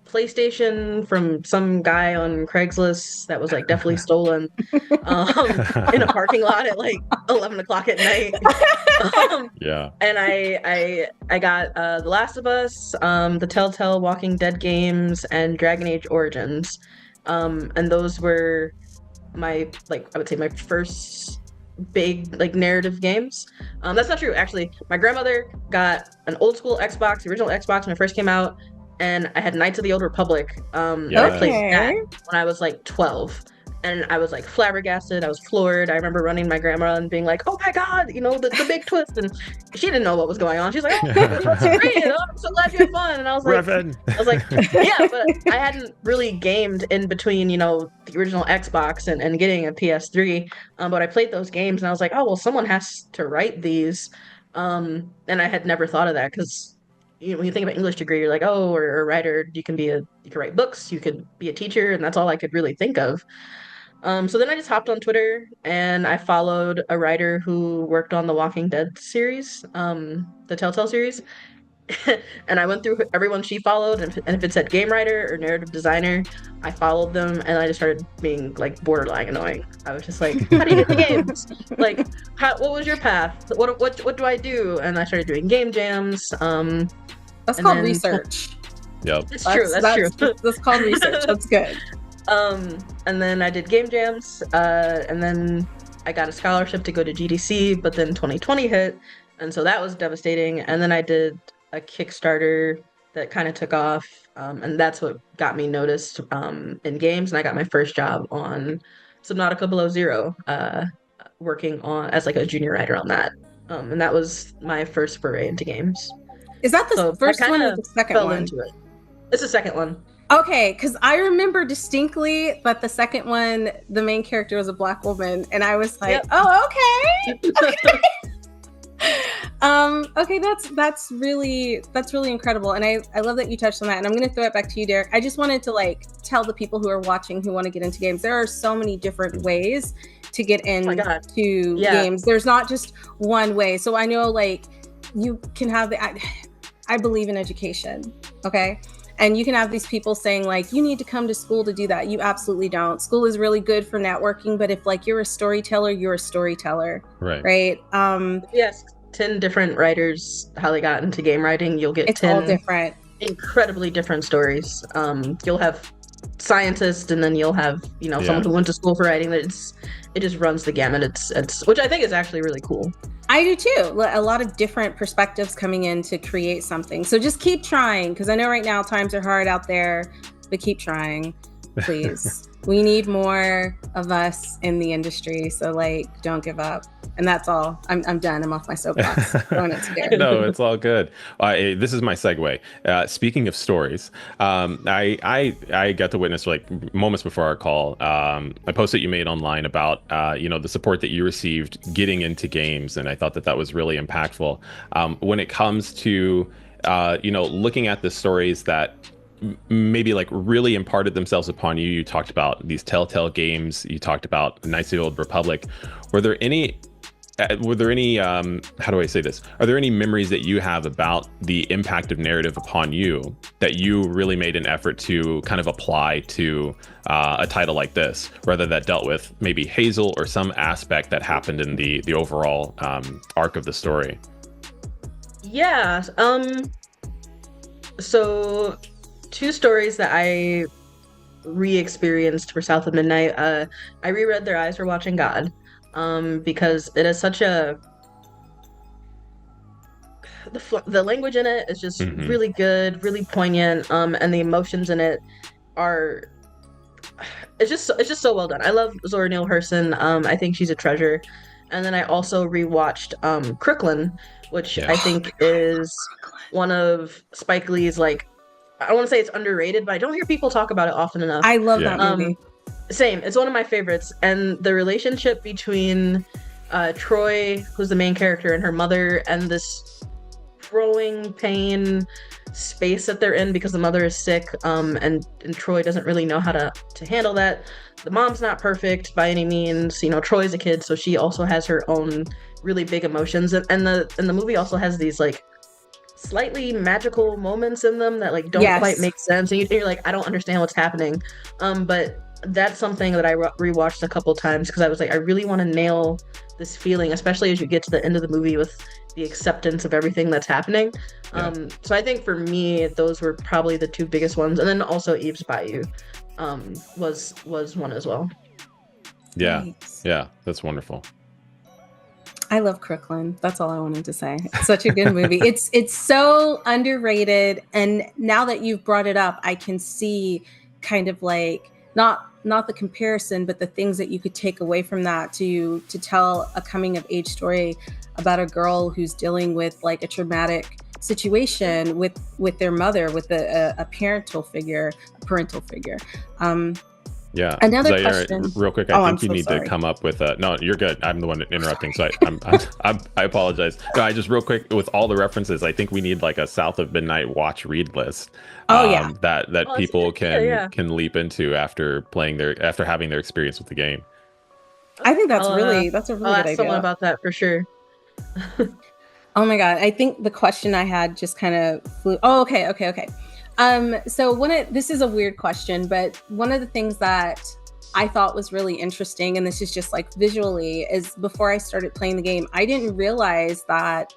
[SPEAKER 12] PlayStation from some guy on Craigslist that was like definitely stolen in a parking lot at like 11 o'clock at night. And I got The Last of Us, the Telltale Walking Dead games, and Dragon Age Origins. And those were my, like, I would say my first big like narrative games. That's not true, actually. My grandmother got an old school Xbox, the original Xbox when it first came out, and I had Knights of the Old Republic. I played that when I was like 12, and I was like flabbergasted. I was floored. I remember running my grandma and being like, "Oh my god, the big twist!" And she didn't know what was going on. She's like, "Oh, that's great! Oh, I'm so glad you had fun." And I was like, "Yeah," but I hadn't really gamed in between, the original Xbox and getting a PS3. But I played those games, and I was like, "Oh well, someone has to write these," and I had never thought of that, because when you think about English degree, you're like, oh, or a writer, you can write books, you could be a teacher, and that's all I could really think of. So then I just hopped on Twitter and I followed a writer who worked on the Walking Dead series, the Telltale series. And I went through everyone she followed, and if it said game writer or narrative designer, I followed them, and I just started being like borderline annoying. I was just like, how do you get the games? Like, what was your path? What do I do? And I started doing game jams.
[SPEAKER 4] That's called research.
[SPEAKER 3] Yep.
[SPEAKER 12] That's true.
[SPEAKER 4] That's called research. That's good.
[SPEAKER 12] And then I did game jams, and then I got a scholarship to go to GDC, but then 2020 hit, and so that was devastating. And then I did a Kickstarter that kind of took off, and that's what got me noticed in games, and I got my first job on Subnautica Below Zero, working on as like a junior writer on that. And that was my first foray into games.
[SPEAKER 4] Is that the first one or the second
[SPEAKER 12] fell
[SPEAKER 4] one?
[SPEAKER 12] Into it. It's the second one.
[SPEAKER 4] Okay, because I remember distinctly that the second one, the main character was a Black woman, and I was like, oh, okay. Okay, that's really incredible, and I love that you touched on that. And I'm going to throw it back to you, Derek. I just wanted to like tell the people who are watching who want to get into games, there are so many different ways to get into games. There's not just one way. So I know like you can have I believe in education, okay? And you can have these people saying like, you need to come to school to do that. You absolutely don't. School is really good for networking, but if like you're a storyteller, you're a storyteller. Right.
[SPEAKER 12] Yes. 10 different writers, how they got into game writing. You'll get 10
[SPEAKER 4] all different,
[SPEAKER 12] incredibly different stories. You'll have scientists, and then you'll have, someone who went to school for writing. It just runs the gamut. It's which I think is actually really cool.
[SPEAKER 4] I do too. A lot of different perspectives coming in to create something. So just keep trying, because I know right now times are hard out there, but keep trying, please. We need more of us in the industry. So like, don't give up. And that's all. I'm done. I'm off my soapbox. Throwing it to Derek.
[SPEAKER 3] No, it's all good. This is my segue. Speaking of stories, I got to witness like moments before our call, a post that you made online about the support that you received getting into games, and I thought that was really impactful. When it comes to looking at the stories that maybe like really imparted themselves upon you. You talked about these Telltale games. You talked about Knights of the Old Republic. Were there any how do I say this? Are there any memories that you have about the impact of narrative upon you that you really made an effort to kind of apply to a title like this, whether that dealt with maybe Hazel or some aspect that happened in the overall arc of the story?
[SPEAKER 12] Yeah. So 2 stories that I re-experienced for South of Midnight. I reread Their Eyes Were Watching God, because it is such the language in it is just really good, really poignant, and the emotions in it are it's just so well done. I love Zora Neale Hurston. I think she's a treasure. And then I also rewatched Crooklyn, which I think is one of Spike Lee's, like, I don't want to say it's underrated, but I don't hear people talk about it often enough.
[SPEAKER 4] I love that movie.
[SPEAKER 12] Same. It's one of my favorites. And the relationship between Troy, who's the main character, and her mother, and this growing pain space that they're in because the mother is sick, and Troy doesn't really know how to handle that. The mom's not perfect by any means. Troy's a kid, so she also has her own really big emotions. And the movie also has these like slightly magical moments in them that like don't quite make sense, and you're like, I don't understand what's happening. But that's something that I rewatched a couple times because I was like, I really want to nail this feeling, especially as you get to the end of the movie with the acceptance of everything that's happening. So I think for me, those were probably the 2 biggest ones, and then also Eve's Bayou was one as well.
[SPEAKER 3] Yeah, that's wonderful.
[SPEAKER 4] I love Crooklyn. That's all I wanted to say. It's such a good movie. It's so underrated, and now that you've brought it up, I can see kind of like not the comparison, but the things that you could take away from that to tell a coming of age story about a girl who's dealing with like a traumatic situation with their mother, with a parental figure.
[SPEAKER 3] Yeah.
[SPEAKER 4] Another
[SPEAKER 3] Zaire,
[SPEAKER 4] question.
[SPEAKER 3] real quick, I think you need to come up with a. No, you're good. I'm the one interrupting, so I apologize. No, I just real quick with all the references. I think we need like a South of Midnight watch read list. That people can leap into after having their experience with the game.
[SPEAKER 4] I think that's a really good idea.
[SPEAKER 12] I'll ask someone about that for sure.
[SPEAKER 4] Oh my god! I think the question I had just kind of flew. Oh, okay. So this is a weird question, but one of the things that I thought was really interesting, and this is just like visually, is before I started playing the game, I didn't realize that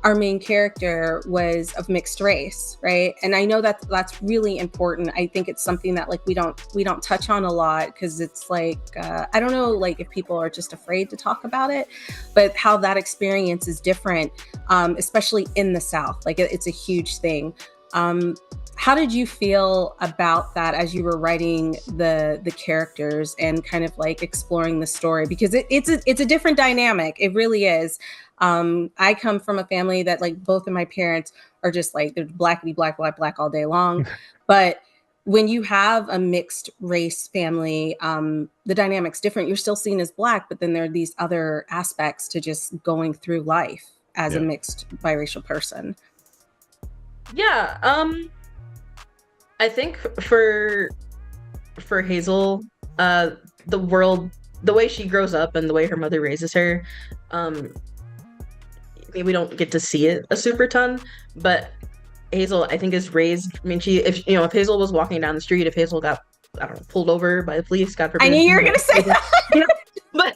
[SPEAKER 4] our main character was of mixed race, right? And I know that that's really important. I think it's something that like we don't touch on a lot because it's like I don't know, like if people are just afraid to talk about it, but how that experience is different, especially in the South. Like it's a huge thing. How did you feel about that as you were writing the characters and kind of like exploring the story? Because it's a different dynamic. It really is. I come from a family that like both of my parents are just like they're blackity black all day long. But when you have a mixed race family, the dynamic's different. You're still seen as black, but then there are these other aspects to just going through life as a mixed biracial person.
[SPEAKER 12] Yeah. I think for Hazel, the way she grows up and the way her mother raises her, we don't get to see it a super ton, but Hazel, I think, is raised. I mean, if Hazel was walking down the street, if Hazel got, I don't know, pulled over by the police, God forbid.
[SPEAKER 4] I knew you were gonna say that.
[SPEAKER 12] But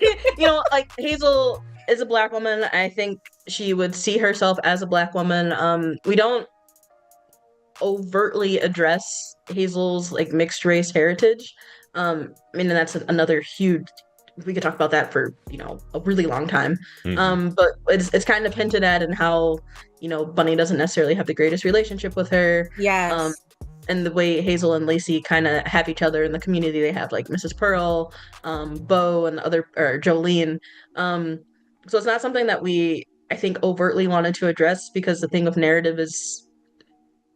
[SPEAKER 12] like Hazel is a black woman. I think she would see herself as a black woman. We don't overtly address Hazel's like mixed race heritage. I mean, and that's another huge. We could talk about that for a really long time. But it's kind of hinted at in how Bunny doesn't necessarily have the greatest relationship with her.
[SPEAKER 4] Yes.
[SPEAKER 12] And the way Hazel and Lacey kind of have each other in the community they have, like Mrs. Pearl, Bo, and Jolene. So it's not something that I think overtly wanted to address, because the thing with narrative is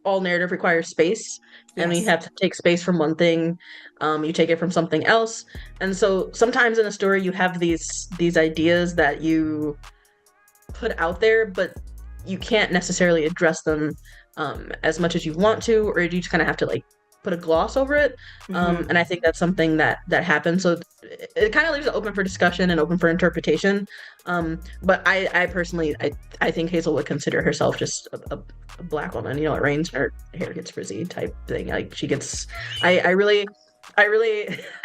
[SPEAKER 12] all narrative requires space. And we have to take space from one thing, you take it from something else. And so sometimes in a story you have these ideas that you put out there, but you can't necessarily address them as much as you want to, or you just kind of have to like put a gloss over it. And I think that's something that happens. So it kind of leaves it open for discussion and open for interpretation. But I personally, I think Hazel would consider herself just a black woman. It rains and her hair gets frizzy type thing. Like she gets, I really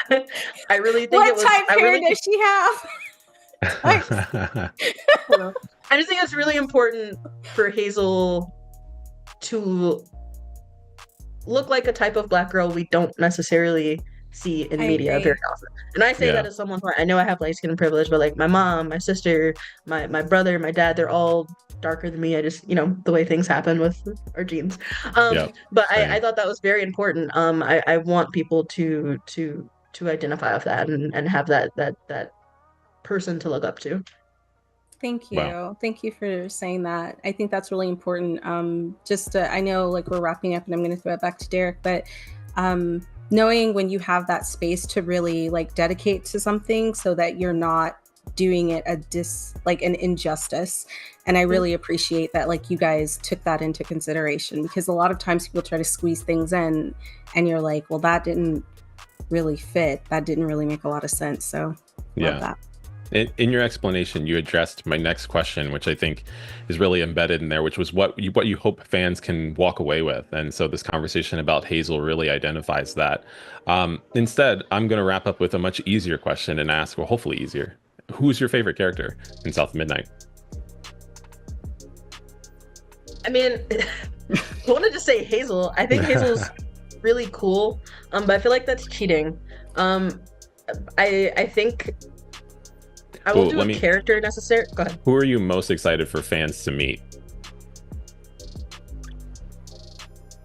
[SPEAKER 12] think
[SPEAKER 4] what type hair does she have?
[SPEAKER 12] I just think it's really important for Hazel to look like a type of black girl we don't necessarily see in media very often. And I say that as someone who I know I have light skin privilege, but like my mom, my sister, my brother, my dad, they're all darker than me. I just, the way things happen with our genes. But I thought that was very important. I want people to identify with that and have that person to look up to.
[SPEAKER 4] Thank you. Wow. Thank you for saying that. I think that's really important. I know like we're wrapping up and I'm going to throw it back to Derek, but knowing when you have that space to really like dedicate to something so that you're not doing it an injustice. And I really appreciate that like you guys took that into consideration, because a lot of times people try to squeeze things in and you're like, well, that didn't really fit. That didn't really make a lot of sense. So love that.
[SPEAKER 3] In your explanation, you addressed my next question, which I think is really embedded in there, which was what you hope fans can walk away with. And so this conversation about Hazel really identifies that. Instead, I'm going to wrap up with a much easier question and ask, well, hopefully easier. Who's your favorite character in South of Midnight?
[SPEAKER 12] I mean, I wanted to say Hazel. I think Hazel's really cool, but I feel like that's cheating. I think I will do a character necessary. Go ahead.
[SPEAKER 3] Who are you most excited for fans to meet?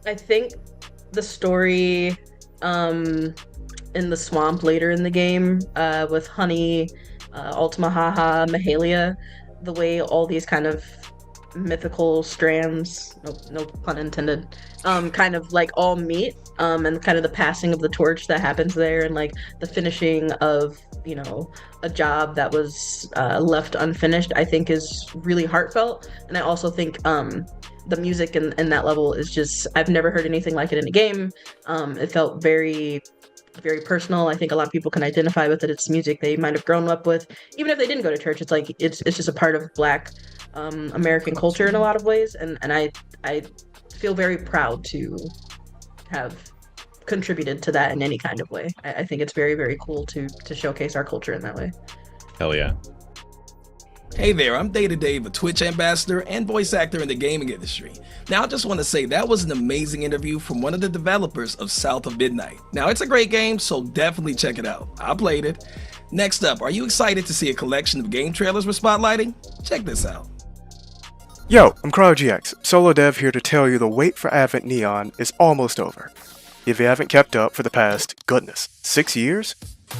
[SPEAKER 12] I think the story in the swamp later in the game with Honey, Altamahaha, Mahalia, the way all these kind of mythical strands, no pun intended, kind of like all meet, and kind of the passing of the torch that happens there, and like the finishing of a job that was left unfinished, I think is really heartfelt. And I also think the music in that level is just, I've never heard anything like it in a game. It felt very, very personal. I think a lot of people can identify with it. It's music they might have grown up with, even if they didn't go to church. It's like it's just a part of Black American culture in a lot of ways, and I feel very proud to have contributed to that in any kind of way. I think it's very, very cool to showcase our culture in that way.
[SPEAKER 3] Hell yeah.
[SPEAKER 13] Hey there, I'm Data Dave, a Twitch ambassador and voice actor in the gaming industry. Now I just want to say that was an amazing interview from one of the developers of South of Midnight. Now it's a great game, so definitely check it out. I played it. Next up, are you excited to see a collection of game trailers we're spotlighting? Check this out.
[SPEAKER 14] Yo, I'm CryoGX, solo dev here to tell you the wait for Advent Neon is almost over. If you haven't kept up for the past, goodness, 6 years?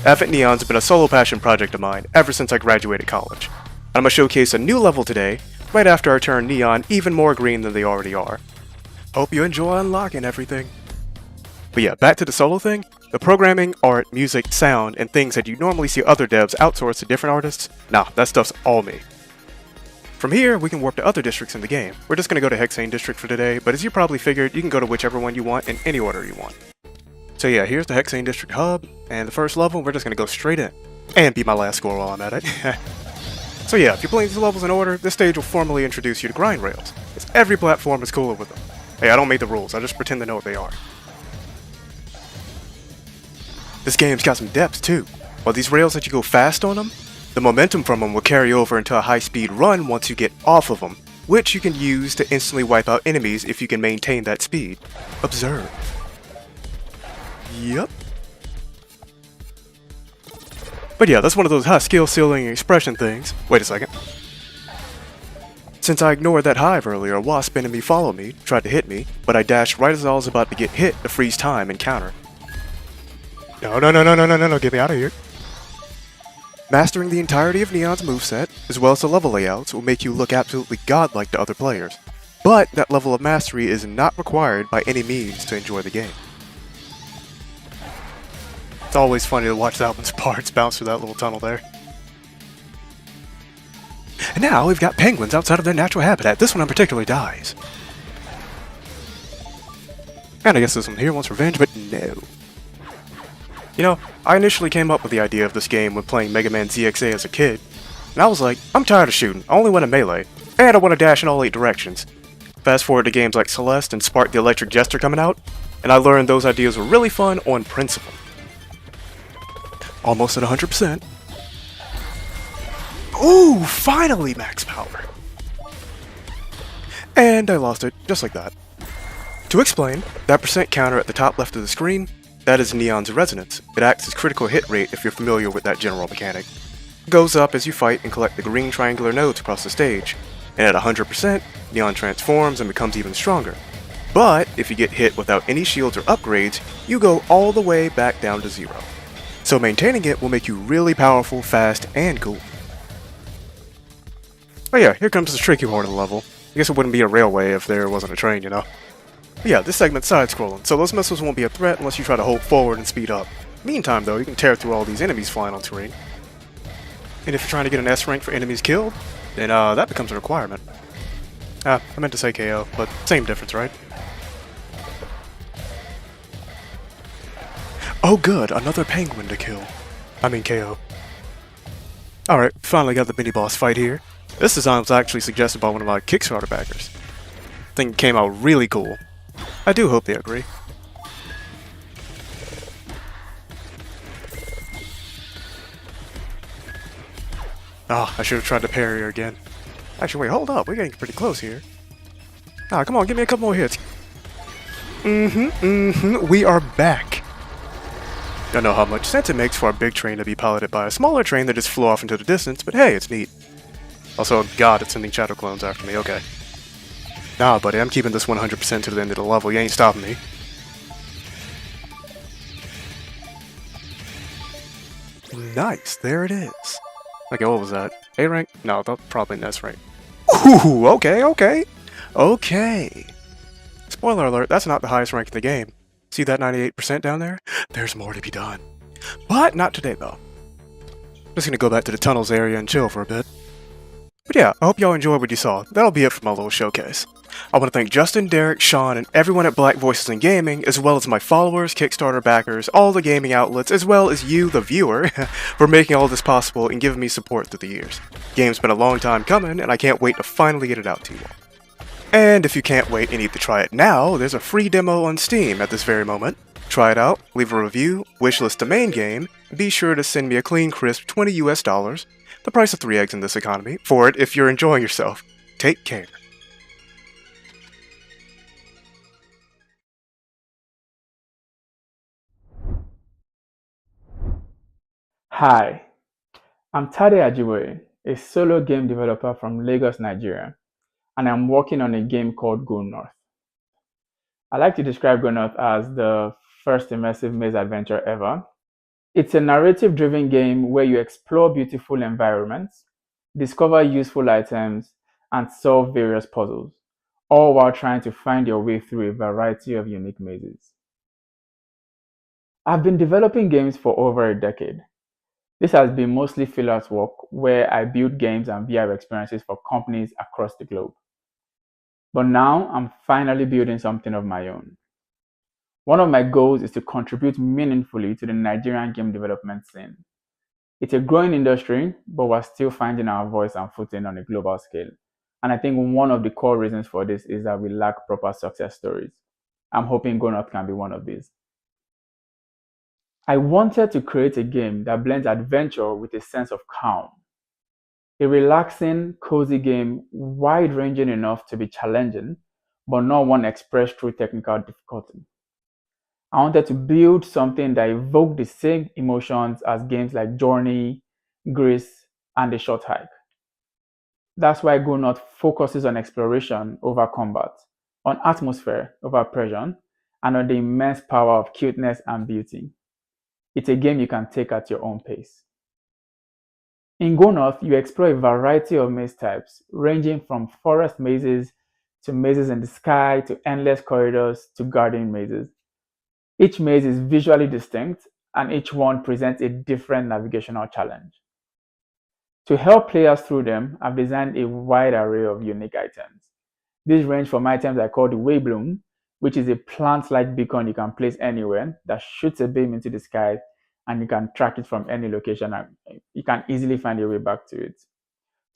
[SPEAKER 14] Advent Neon's been a solo passion project of mine ever since I graduated college. I'm gonna showcase a new level today, right after I turn Neon even more green than they already are. Hope you enjoy unlocking everything. But yeah, back to the solo thing. The programming, art, music, sound, and things that you normally see other devs outsource to different artists, nah, that stuff's all me. From here, we can warp to other districts in the game. We're just gonna go to Hexane District for today, but as you probably figured, you can go to whichever one you want in any order you want. So yeah, here's the Hexane District hub, and the first level, we're just gonna go straight in. And beat my last score while I'm at it. So yeah, if you're playing these levels in order, this stage will formally introduce you to grind rails, as every platform is cooler with them. Hey, I don't make the rules, I just pretend to know what they are. This game's got some depth too. While these rails let you go fast on them, the momentum from them will carry over into a high-speed run once you get off of them, which you can use to instantly wipe out enemies if you can maintain that speed. Observe. Yup. But yeah, that's one of those high skill ceiling expression things. Wait a second. Since I ignored that hive earlier, a wasp enemy followed me, tried to hit me, but I dashed right as I was about to get hit to freeze time and counter. No, get me out of here. Mastering the entirety of Neon's moveset, as well as the level layouts, will make you look absolutely godlike to other players. But that level of mastery is not required by any means to enjoy the game. It's always funny to watch that one's parts bounce through that little tunnel there. And now we've got penguins outside of their natural habitat. This one in particular dies. And I guess this one here wants revenge, but no. You know, I initially came up with the idea of this game when playing Mega Man ZXA as a kid, and I was like, I'm tired of shooting, I only want to melee, and I want to dash in all 8 directions. Fast forward to games like Celeste and Spark the Electric Jester coming out, and I learned those ideas were really fun on principle. Almost at 100%. Ooh, finally max power! And I lost it, just like that. To explain, that percent counter at the top left of the screen, that is Neon's resonance. It acts as critical hit rate if you're familiar with that general mechanic. It goes up as you fight and collect the green triangular nodes across the stage, and at 100%, Neon transforms and becomes even stronger. But if you get hit without any shields or upgrades, you go all the way back down to 0. So maintaining it will make you really powerful, fast, and cool. Oh yeah, here comes the tricky part of the level. I guess it wouldn't be a railway if there wasn't a train, you know? But yeah, this segment's side-scrolling, so those missiles won't be a threat unless you try to hold forward and speed up. Meantime though, you can tear through all these enemies flying on terrain. And if you're trying to get an S rank for enemies killed, then that becomes a requirement. I meant to say KO, but same difference, right? Oh good, another penguin to kill. I mean KO. Alright, finally got the mini-boss fight here. This design was actually suggested by one of my Kickstarter backers. I think it came out really cool. I do hope they agree. Ah, I should have tried to parry her again. Actually, wait, hold up, we're getting pretty close here. Ah, come on, give me a couple more hits. We are back. Don't know how much sense it makes for a big train to be piloted by a smaller train that just flew off into the distance, but hey, it's neat. Also, God, it's sending shadow clones after me, okay. Nah, buddy, I'm keeping this 100% to the end of the level, you ain't stopping me. Nice, there it is. Okay, what was that? A rank? No, that's probably an S rank. Ooh, okay. Spoiler alert, that's not the highest rank in the game. See that 98% down there? There's more to be done. But not today, though. I'm just gonna go back to the tunnels area and chill for a bit. But yeah, I hope y'all enjoyed what you saw. That'll be it for my little showcase. I want to thank Justin, Derek, Sean, and everyone at Black Voices in Gaming, as well as my followers, Kickstarter backers, all the gaming outlets, as well as you, the viewer, for making all this possible and giving me support through the years. Game's been a long time coming, and I can't wait to finally get it out to you all. And if you can't wait and need to try it now, there's a free demo on Steam at this very moment. Try it out, leave a review, wishlist the main game, and be sure to send me a clean crisp $20 US, the price of 3 eggs in this economy, for it if you're enjoying yourself. Take care.
[SPEAKER 15] Hi, I'm Tade Ajiboye, a solo game developer from Lagos, Nigeria. and I'm working on a game called Go North. I like to describe Go North as the first immersive maze adventure ever. It's a narrative-driven game where you explore beautiful environments, discover useful items, and solve various puzzles, all while trying to find your way through a variety of unique mazes. I've been developing games for over a decade. This has been mostly freelance work where I build games and VR experiences for companies across the globe. But now I'm finally building something of my own. One of my goals is to contribute meaningfully to the Nigerian game development scene. It's a growing industry, but we're still finding our voice and footing on a global scale. And I think one of the core reasons for this is that we lack proper success stories. I'm hoping Go North can be one of these. I wanted to create a game that blends adventure with a sense of calm. A relaxing, cozy game, wide-ranging enough to be challenging, but not one expressed through technical difficulty. I wanted to build something that evoked the same emotions as games like Journey, Grease, and The Short Hike. That's why Go North focuses on exploration over combat, on atmosphere over pressure, and on the immense power of cuteness and beauty. It's a game you can take at your own pace. In Go North, you explore a variety of maze types, ranging from forest mazes to mazes in the sky to endless corridors to garden mazes. Each maze is visually distinct, and each one presents a different navigational challenge. To help players through them, I've designed a wide array of unique items. These range from items I call the Waybloom, which is a plant-like beacon you can place anywhere that shoots a beam into the sky, and you can track it from any location and you can easily find your way back to it.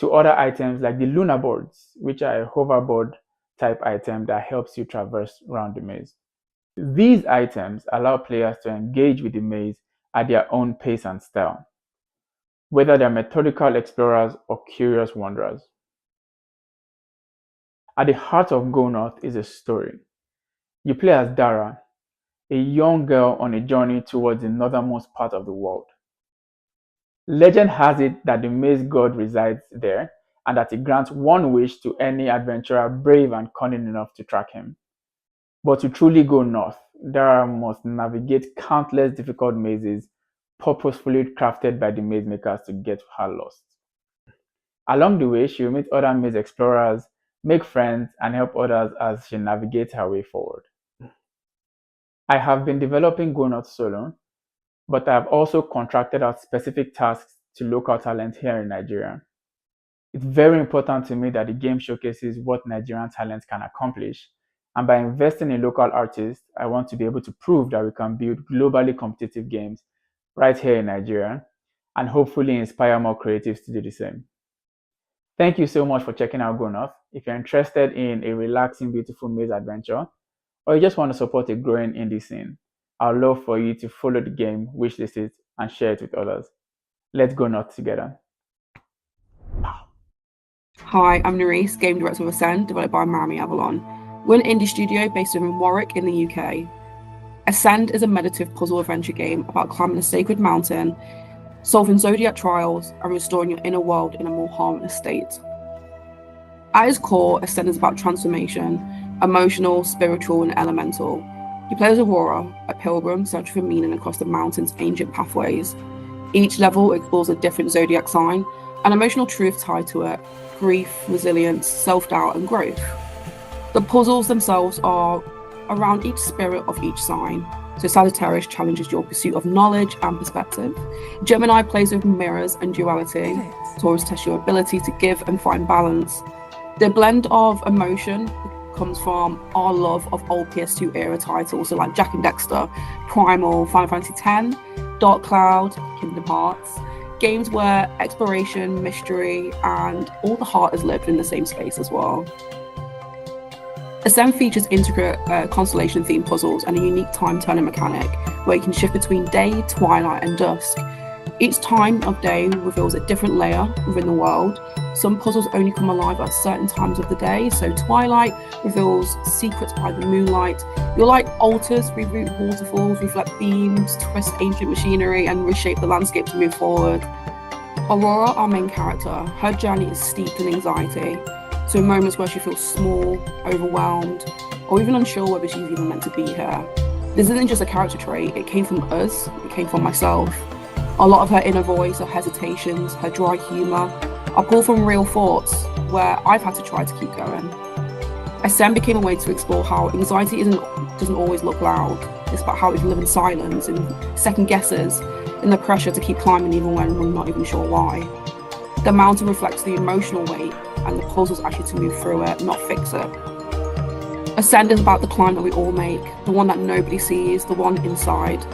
[SPEAKER 15] To other items like the Lunar Boards, which are a hoverboard type item that helps you traverse around the maze. These items allow players to engage with the maze at their own pace and style, whether they're methodical explorers or curious wanderers. At the heart of Go North is a story. You play as Dara, a young girl on a journey towards the northernmost part of the world. Legend has it that the maze god resides there and that he grants one wish to any adventurer brave and cunning enough to track him. But to truly go north, Dara must navigate countless difficult mazes purposefully crafted by the maze makers to get her lost. Along the way, she will meet other maze explorers, make friends, and help others as she navigates her way forward. I have been developing Go North solo, but I have also contracted out specific tasks to local talent here in Nigeria. It's very important to me that the game showcases what Nigerian talents can accomplish, and by investing in local artists, I want to be able to prove that we can build globally competitive games right here in Nigeria, and hopefully inspire more creatives to do the same. Thank you so much for checking out Go North. If you're interested in a relaxing, beautiful maze adventure, or you just want to support a growing indie scene, I'd love for you to follow the game, wishlist it, and share it with others. Let's go North together.
[SPEAKER 16] Hi, I'm Nerys, game director of Ascend, developed by Miami Avalon. We're an indie studio based in Warwick in the UK. Ascend is a meditative puzzle adventure game about climbing a sacred mountain, solving zodiac trials, and restoring your inner world in a more harmonious state. At its core, Ascend is about transformation, emotional, spiritual, and elemental. You play as Aurora, a pilgrim searching for meaning across the mountain's ancient pathways. Each level explores a different zodiac sign, an emotional truth tied to it, grief, resilience, self-doubt, and growth. The puzzles themselves are around each spirit of each sign. So Sagittarius challenges your pursuit of knowledge and perspective. Gemini plays with mirrors and duality. Taurus tests your ability to give and find balance. The blend of emotion comes from our love of old PS2 era titles, so like Jack and Dexter, Primal, Final Fantasy X, Dark Cloud, Kingdom Hearts. Games where exploration, mystery, and all the heart is lived in the same space as well. Ascend features intricate constellation-themed puzzles and a unique time-turning mechanic where you can shift between day, twilight, and dusk. Each time of day reveals a different layer within the world. Some puzzles only come alive at certain times of the day, so twilight reveals secrets by the moonlight. Your light altars, reroute waterfalls, reflect beams, twist ancient machinery, and reshape the landscape to move forward. Aurora, our main character, her journey is steeped in anxiety. to moments where she feels small, overwhelmed, or even unsure whether she's even meant to be here. This isn't just a character trait, it came from us, it came from myself. A lot of her inner voice, her hesitations, her dry humour are pulled from real thoughts where I've had to try to keep going. Ascend became a way to explore how anxiety doesn't always look loud. It's about how we can live in silence and second guesses and the pressure to keep climbing even when we're not even sure why. The mountain reflects the emotional weight and the puzzles actually to move through it, not fix it. Ascend is about the climb that we all make, the one that nobody sees, the one inside.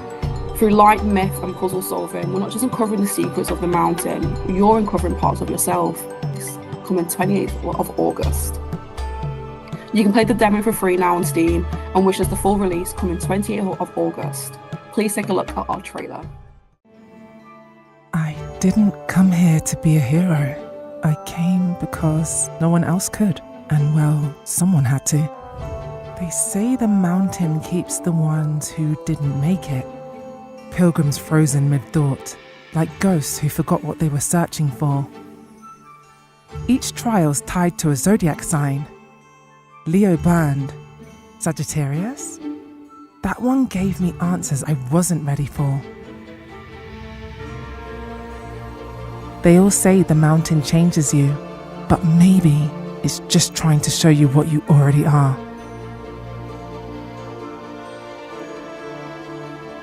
[SPEAKER 16] Through light, myth and puzzle solving, we're not just uncovering the secrets of the mountain, you're uncovering parts of yourself. It's coming 28th of August. You can play the demo for free now on Steam and wish us the full release coming 28th of August. Please take a look at our trailer.
[SPEAKER 17] I didn't come here to be a hero. I came because no one else could, and well, someone had to. They say the mountain keeps the ones who didn't make it. Pilgrims frozen mid-thought, like ghosts who forgot what they were searching for. Each trial's tied to a zodiac sign. Leo burned. Sagittarius? That one gave me answers I wasn't ready for. They all say the mountain changes you, but maybe it's just trying to show you what you already are.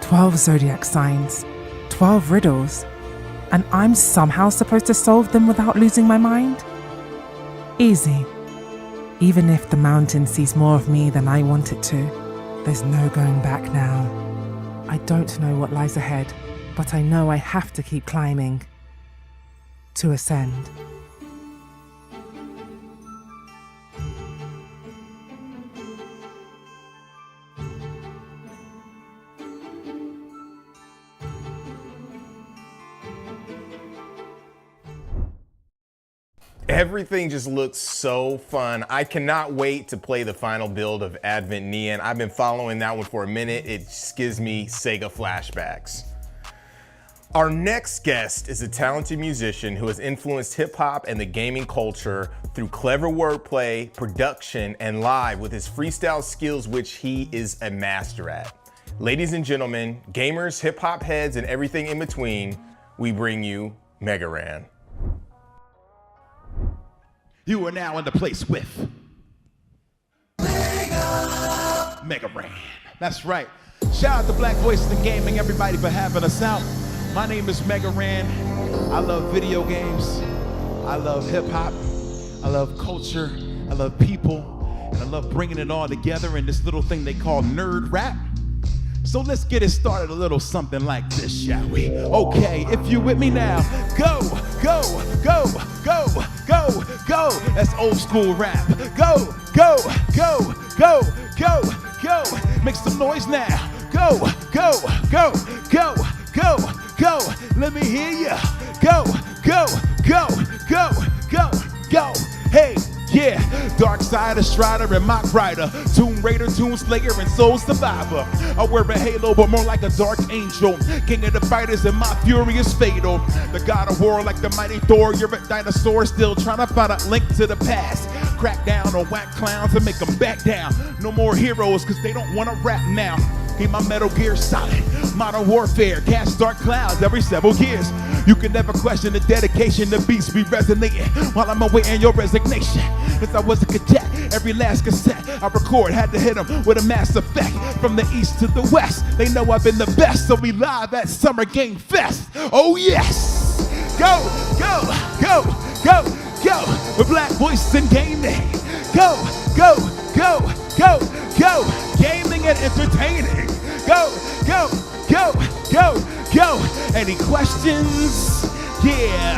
[SPEAKER 17] 12 zodiac signs, 12 riddles, and I'm somehow supposed to solve them without losing my mind? Easy. Even if the mountain sees more of me than I want it to, there's no going back now. I don't know what lies ahead, but I know I have to keep climbing to ascend.
[SPEAKER 2] Everything just looks so fun. I cannot wait to play the final build of Advent Neon. I've been following that one for a minute. It just gives me Sega flashbacks. Our next guest is a talented musician who has influenced hip hop and the gaming culture through clever wordplay, production, and live with his freestyle skills, which he is a master at. Ladies and gentlemen, gamers, hip hop heads, and everything in between, we bring you Megaran.
[SPEAKER 18] You are now in the place with Megaran. That's right. Shout out to Black Voices in Gaming, everybody, for having us out. My name is Megaran. I love video games. I love hip hop. I love culture. I love people. And I love bringing it all together in this little thing they call nerd rap. So let's get it started a little something like this, shall we? Okay, if you with me now, go, go, go, go, go, go. That's old school rap. Go, go, go, go, go, go. Make some noise now. Go, go, go, go, go, go. Let me hear ya. Go, go, go, go, go, go. Hey. Yeah, Dark Side, Strider, and Mock Rider, Tomb Raider, Tomb Slayer, and Soul Survivor. I wear a halo, but more like a dark angel. King of the fighters, and my fury is fatal. The god of war, like the mighty Thor. You're a dinosaur, still trying to find a link to the past. Crack down on whack clowns and make them back down. No more heroes, cause they don't wanna rap now. Keep my Metal Gear Solid, Modern Warfare, cast dark clouds every several years. You can never question the dedication, the beats be resonating while I'm awaiting your resignation. Since I was a cadet, every last cassette I record had to hit them with a mass effect. From the east to the west, they know I've been the best, so we live at Summer Game Fest. Oh yes! Go, go, go, go, go, with Black Voices in Gaming. Go, go, go, go, go, gaming and entertaining. Go, go, go, go, go. Any questions? Yeah,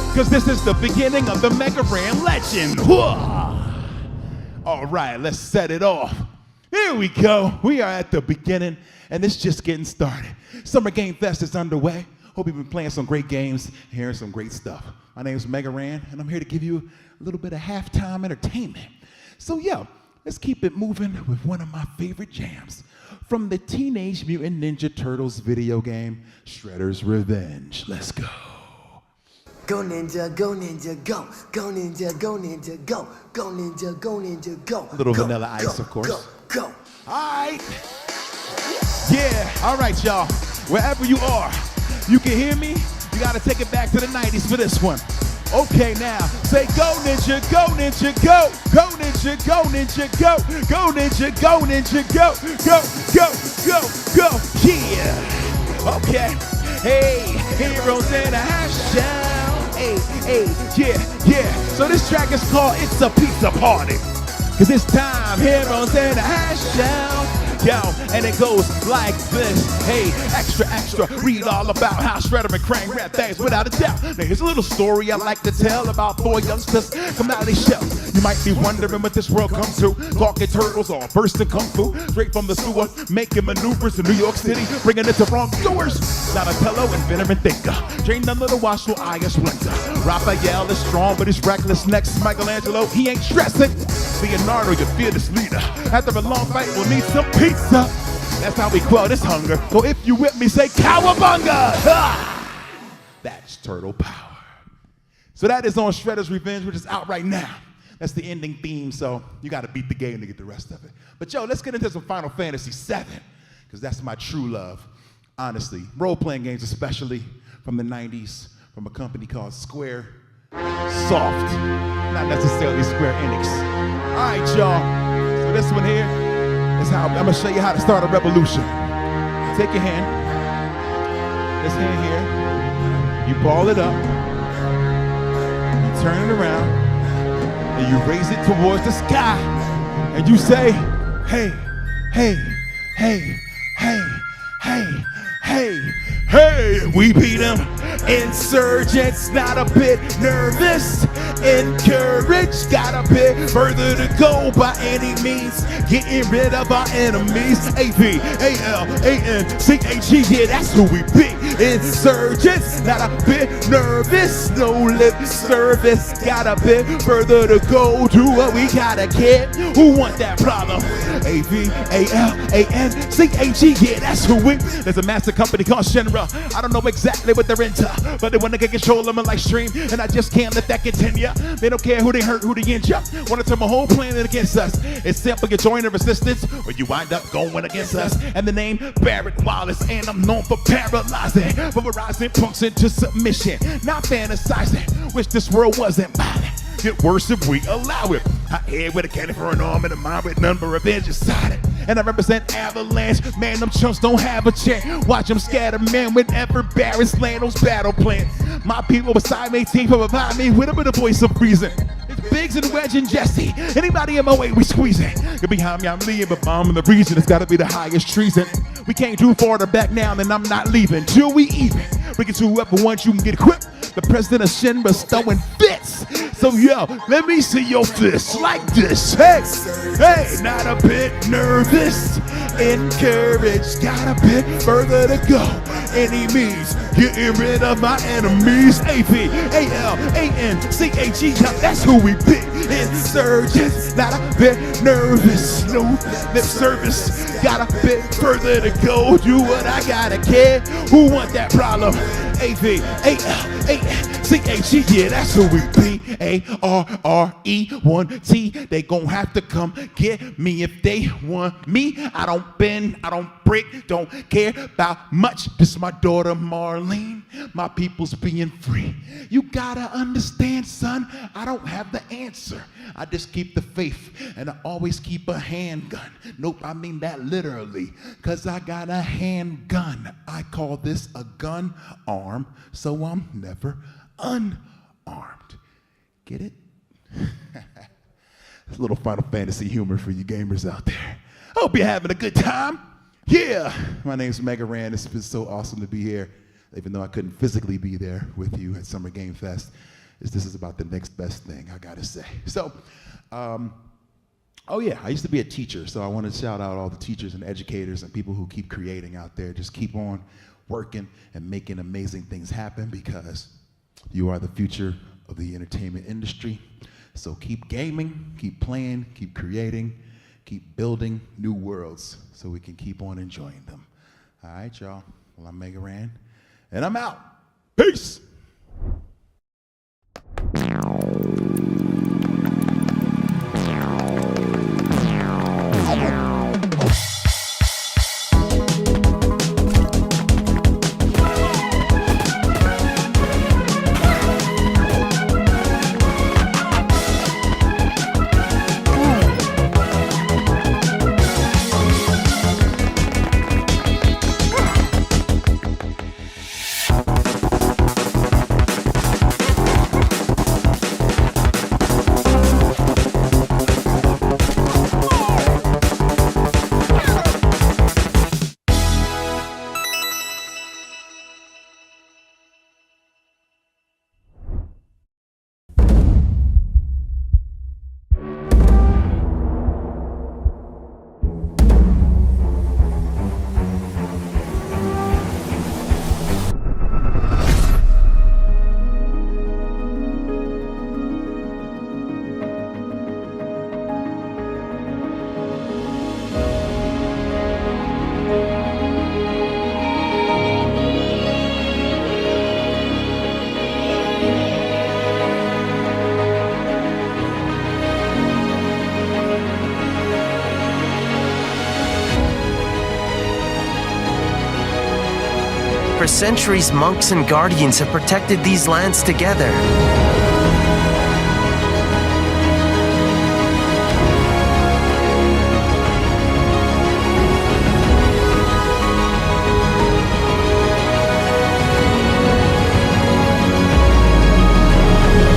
[SPEAKER 18] because this is the beginning of the Megaran legend. All right, let's set it off. Here we go. We are at the beginning, and it's just getting started. Summer Game Fest is underway. Hope you've been playing some great games and hearing some great stuff. My name is Megaran, and I'm here to give you a little bit of halftime entertainment. So yeah, let's keep it moving with one of my favorite jams from the Teenage Mutant Ninja Turtles video game, Shredder's Revenge. Let's go.
[SPEAKER 11] Go ninja, go ninja, go. Go ninja, go ninja, go. Go ninja, go ninja, go.
[SPEAKER 18] A little
[SPEAKER 11] go,
[SPEAKER 18] Vanilla Ice,
[SPEAKER 11] go,
[SPEAKER 18] of course.
[SPEAKER 11] Go.
[SPEAKER 18] All right. Yeah, all right, y'all. Wherever you are, you can hear me. You gotta take it back to the 90s for this one. Okay, now say go ninja, go ninja, go. Go ninja, go ninja, go. Go ninja, go ninja, go. Go, go, go, go. Yeah. Okay. Hey, heroes in a hash down. Hey, hey, yeah. So this track is called It's a Pizza Party. Cause it's time, heroes in a hash down. Yo, and it goes like this. Hey, extra, read all about how Shredder and Krang rap things without a doubt. Now here's a little story I like to tell about 4 youngsters come out of their shell. You might be wondering what this world comes to. Talking turtles all bursting kung fu. Straight from the sewer, making maneuvers in New York City, bringing it to wrongdoers. Donatello and veteran thinker, trained under the watchful eye of Splinter. Raphael is strong, but he's reckless. Next, Michelangelo, he ain't stressing. Leonardo, your fearless leader. After a long fight, we'll need some pizza. That's how we quell this hunger. So if you with me, say cowabunga! Ha! That's turtle power. So that is on Shredder's Revenge, which is out right now. That's the ending theme, so you gotta beat the game to get the rest of it. But yo, let's get into some Final Fantasy VII, because that's my true love, honestly. Role-playing games, especially from the 90s, from a company called Square Soft, not necessarily Square Enix. All right, y'all, so this one here is how, I'm gonna show you how to start a revolution. Take your hand, this hand here, you ball it up, you turn it around, and you raise it towards the sky, and you say, hey, hey, hey, hey, hey, hey, hey, we beat them. Insurgents, not a bit nervous. Encouraged, got a bit further to go by any means. Getting rid of our enemies. A-V-A-L-A-N-C-H-E, yeah, that's who we be. Insurgents, not a bit nervous. No lip service, got a bit further to go. Do what we gotta get. Who want that problem? A-V-A-L-A-N-C-H-E, yeah, that's who we. There's a massive company called Shinra. I don't know exactly what they're into, but they want to get control of my live stream, and I just can't let that continue. They don't care who they hurt, who they injure. Want to turn my whole planet against us. It's simple, you join the resistance, or you wind up going against us. And the name Barrett Wallace, and I'm known for paralyzing, pulverizing punks into submission. Not fantasizing, wish this world wasn't violent. Get worse if we allow it. I head with a cannon for an arm and a mind with none but revenge inside it. And I represent Avalanche. Man, them chumps don't have a chance. Watch them scatter, man, whenever Barrett's land those battle plans. My people beside me, team provide me with a bit of voice of reason. It's Biggs and Wedge and Jesse. Anybody in my way, we squeezing. You're behind me, I'm leaving, but bombing the region. It's gotta be the highest treason. We can't do farther back now, then I'm not leaving till we even. We can do whoever wants, you can get equipped. The president of Shinra's throwing fits. So yo, let me see your fists like this. Hey, hey, not a bit nervous. Encouraged, got a bit further to go. Any means, getting rid of my enemies. A-V-A-L-A-N-C-H-E, that's who we be. Insurgents, not a bit nervous. No lip service, got a bit further to go. Do what I gotta care. Who want that problem? A-V-A-L-A-N-C-H-E, yeah, that's who we be. A-R-R-E-1-T, they gon' have to come get me if they want me. I don't bend, I don't break, don't care about much. This is my daughter Marlene, my people's being free. You gotta understand, son, I don't have the answer. I just keep the faith, and I always keep a handgun. Nope, I mean that literally, cause I got a handgun. I call this a gun arm, so I'm never unarmed. Get it? A little Final Fantasy humor for you gamers out there. Hope you're having a good time. Yeah, my name's Mega Ran. It's been so awesome to be here, even though I couldn't physically be there with you at Summer Game Fest. This is about the next best thing, I gotta say. So, oh yeah, I used to be a teacher, so I want to shout out all the teachers and educators and people who keep creating out there. Just keep on working and making amazing things happen, because you are the future of the entertainment industry. So keep gaming, keep playing, keep creating, keep building new worlds so we can keep on enjoying them. All right, y'all. Well, I'm Mega Ran, and I'm out. Peace.
[SPEAKER 19] For centuries, monks and guardians have protected these lands together.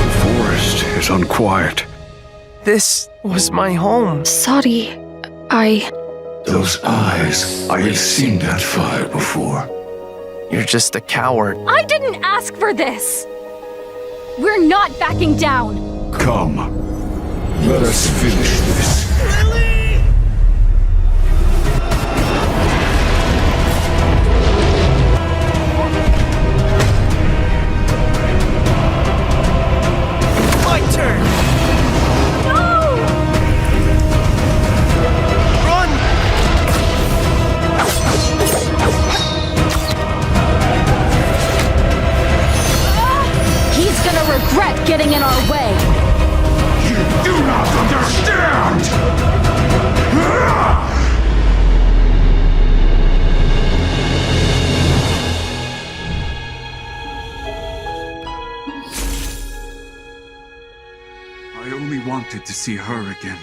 [SPEAKER 20] The forest is unquiet.
[SPEAKER 19] This was my home.
[SPEAKER 10] Sorry,
[SPEAKER 20] Those eyes, I have seen that fire before.
[SPEAKER 19] You're just a coward.
[SPEAKER 10] I didn't ask for this! We're not backing down!
[SPEAKER 20] Come, let us finish this.
[SPEAKER 19] My turn!
[SPEAKER 10] No!
[SPEAKER 19] Run!
[SPEAKER 10] He's gonna regret getting in our way!
[SPEAKER 20] You do not understand! I only wanted to see her again.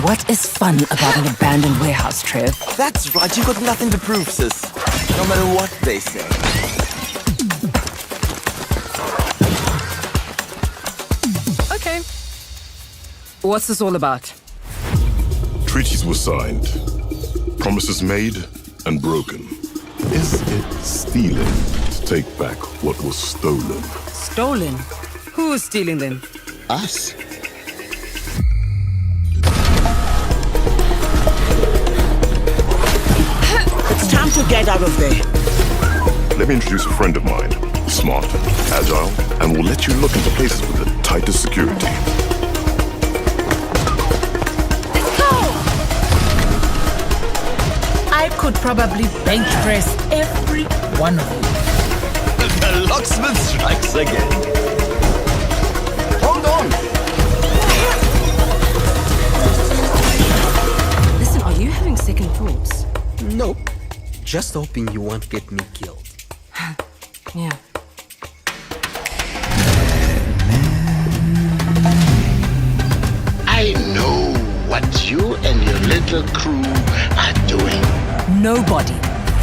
[SPEAKER 9] What is fun about an abandoned warehouse, Trev?
[SPEAKER 21] That's right, you got nothing to prove, sis. No matter what they say.
[SPEAKER 9] Okay. What's this all about?
[SPEAKER 22] Treaties were signed, promises made and broken. Is it stealing to take back what was stolen?
[SPEAKER 9] Stolen? Who is stealing them?
[SPEAKER 21] Us.
[SPEAKER 1] Get out of there.
[SPEAKER 22] Let me introduce a friend of mine. Smart, agile, and will let you look into places with the tightest security.
[SPEAKER 1] I could probably bench press every one of you.
[SPEAKER 21] The locksmith strikes again. Hold on.
[SPEAKER 5] Listen, are you having second thoughts?
[SPEAKER 11] Nope. Just hoping you won't get me killed.
[SPEAKER 5] Yeah.
[SPEAKER 8] I know what you and your little crew are doing.
[SPEAKER 5] Nobody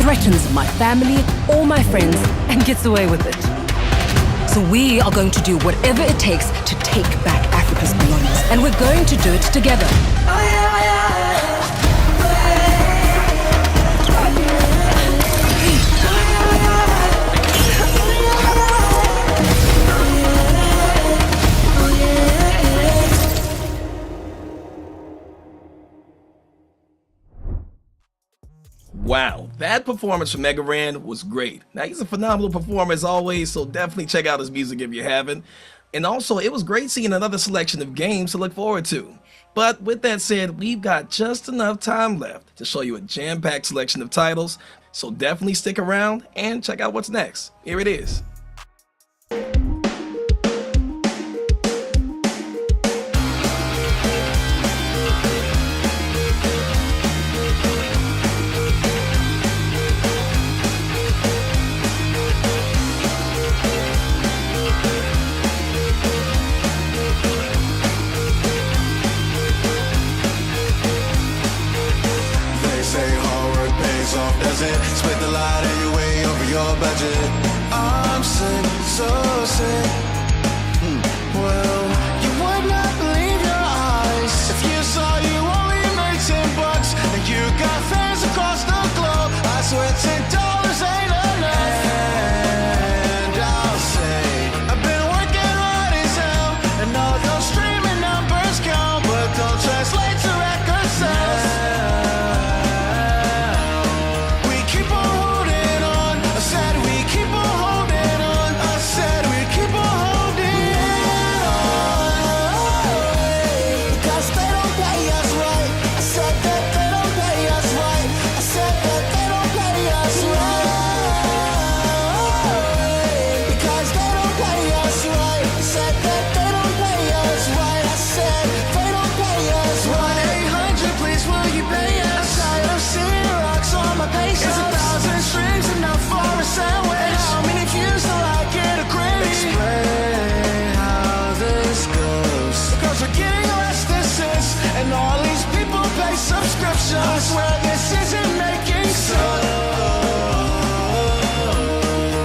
[SPEAKER 5] threatens my family or my friends and gets away with it. So we are going to do whatever it takes to take back Africa's belongings, and we're going to do it together.
[SPEAKER 13] Wow, that performance from Mega Ran was great. Now, he's a phenomenal performer as always, so definitely check out his music if you haven't. And also, it was great seeing another selection of games to look forward to. But with that said, we've got just enough time left to show you a jam-packed selection of titles, so definitely stick around and check out what's next. Here it is.
[SPEAKER 23] Split the line and you're way over your budget. I'm sick, so sick. Well, you would not believe your eyes if you saw you only made $10 and you got fans across the globe. I swear $10 ain't enough. And I'll say I've been working hard as hell, and all those streaming numbers count, but don't translate to record sales. I swear this isn't making sense.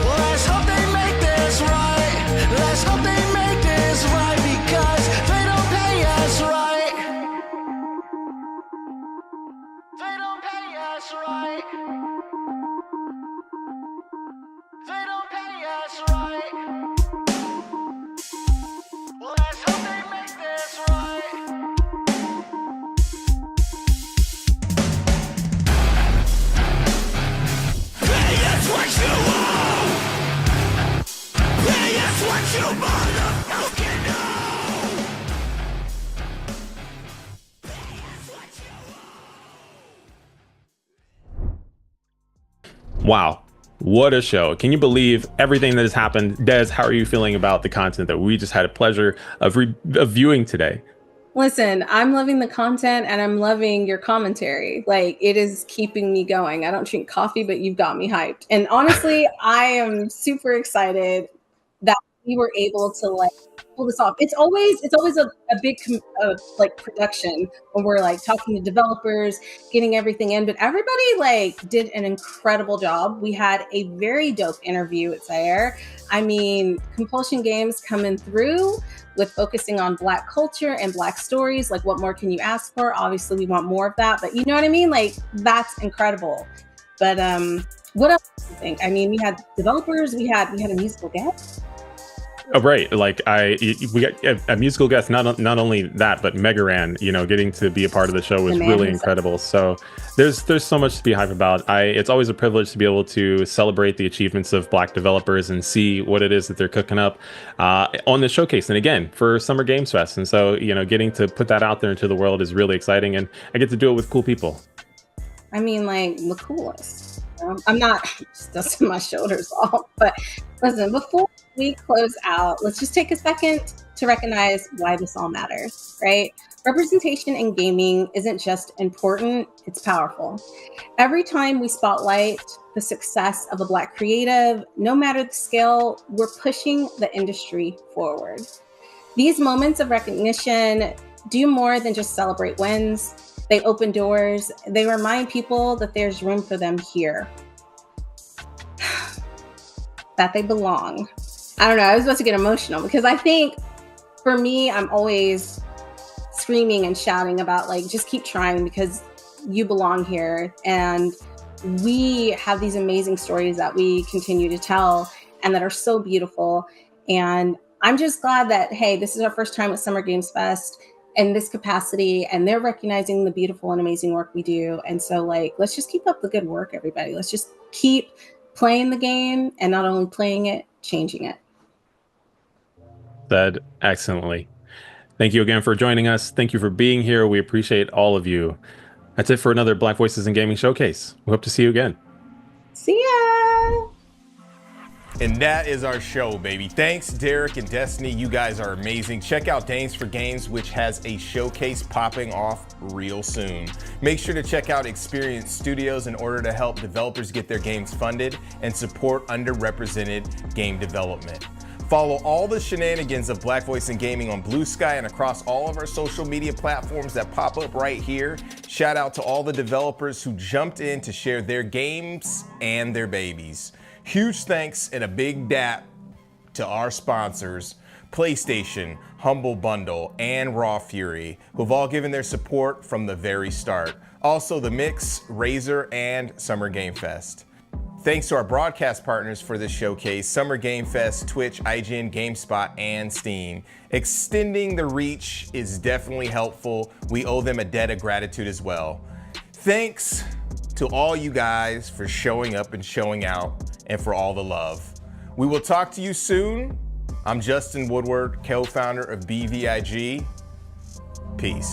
[SPEAKER 23] Well, let's hope they make this right. Let's hope they make this right, because they don't pay us right. They don't pay us right. They don't pay us right. Well, let's hope they make this right. What you want? Pay us what you motherfucking know. Pay us what you want.
[SPEAKER 3] Wow, what a show. Can you believe everything that has happened? Des, how are you feeling about the content that we just had a pleasure of viewing today?
[SPEAKER 4] Listen, I'm loving the content and I'm loving your commentary. Like, it is keeping me going. I don't drink coffee, but you've got me hyped. And honestly, I am super excited that we were able to like pull this off. It's always a big like production when we're like talking to developers, getting everything in, but everybody like did an incredible job. We had a very dope interview at Zaire. I mean, Compulsion Games coming through with focusing on Black culture and Black stories. Like, what more can you ask for? Obviously, we want more of that, but you know what I mean? Like, that's incredible. But what else do you think? I mean, we had developers, we had a musical guest.
[SPEAKER 3] Oh, right. Like we got a musical guest. Not only that, but Mega Ran. Getting to be a part of the show was really incredible. So there's so much to be hyped about. It's always a privilege to be able to celebrate the achievements of Black developers and see what it is that they're cooking up on the showcase. And again, for Summer Games Fest. And so getting to put that out there into the world is really exciting, and I get to do it with cool people.
[SPEAKER 4] I mean, like the coolest. I'm not just dusting my shoulders off, but listen, before we close out, let's just take a second to recognize why this all matters, right? Representation in gaming isn't just important, it's powerful. Every time we spotlight the success of a Black creative, no matter the scale, we're pushing the industry forward. These moments of recognition do more than just celebrate wins. They open doors. They remind people that there's room for them here, that they belong. I don't know. I was about to get emotional because I think for me, I'm always screaming and shouting about like, just keep trying because you belong here. And we have these amazing stories that we continue to tell and that are so beautiful. And I'm just glad that, hey, this is our first time at Summer Games Fest in this capacity, and they're recognizing the beautiful and amazing work we do. And so like, let's just keep up the good work, everybody. Let's just keep playing the game, and not only playing it, changing it.
[SPEAKER 3] Said excellently. Thank you again for joining us. Thank you for being here. We appreciate all of you. That's it for another Black Voices in Gaming Showcase. We hope to see you again.
[SPEAKER 4] See ya!
[SPEAKER 2] And that is our show, baby. Thanks, Derek and Destiny. You guys are amazing. Check out Dames for Games, which has a showcase popping off real soon. Make sure to check out Experience Studios in order to help developers get their games funded and support underrepresented game development. Follow all the shenanigans of Black Voice in Gaming on Blue Sky and across all of our social media platforms that pop up right here. Shout out to all the developers who jumped in to share their games and their babies. Huge thanks and a big dap to our sponsors, PlayStation, Humble Bundle, and Raw Fury, who've all given their support from the very start. Also The Mix, Razer, and Summer Game Fest. Thanks to our broadcast partners for this showcase, Summer Game Fest, Twitch, IGN, GameSpot, and Steam. Extending the reach is definitely helpful. We owe them a debt of gratitude as well. Thanks to all you guys for showing up and showing out, and for all the love. We will talk to you soon. I'm Justin Woodward, co-founder of BVIG. Peace.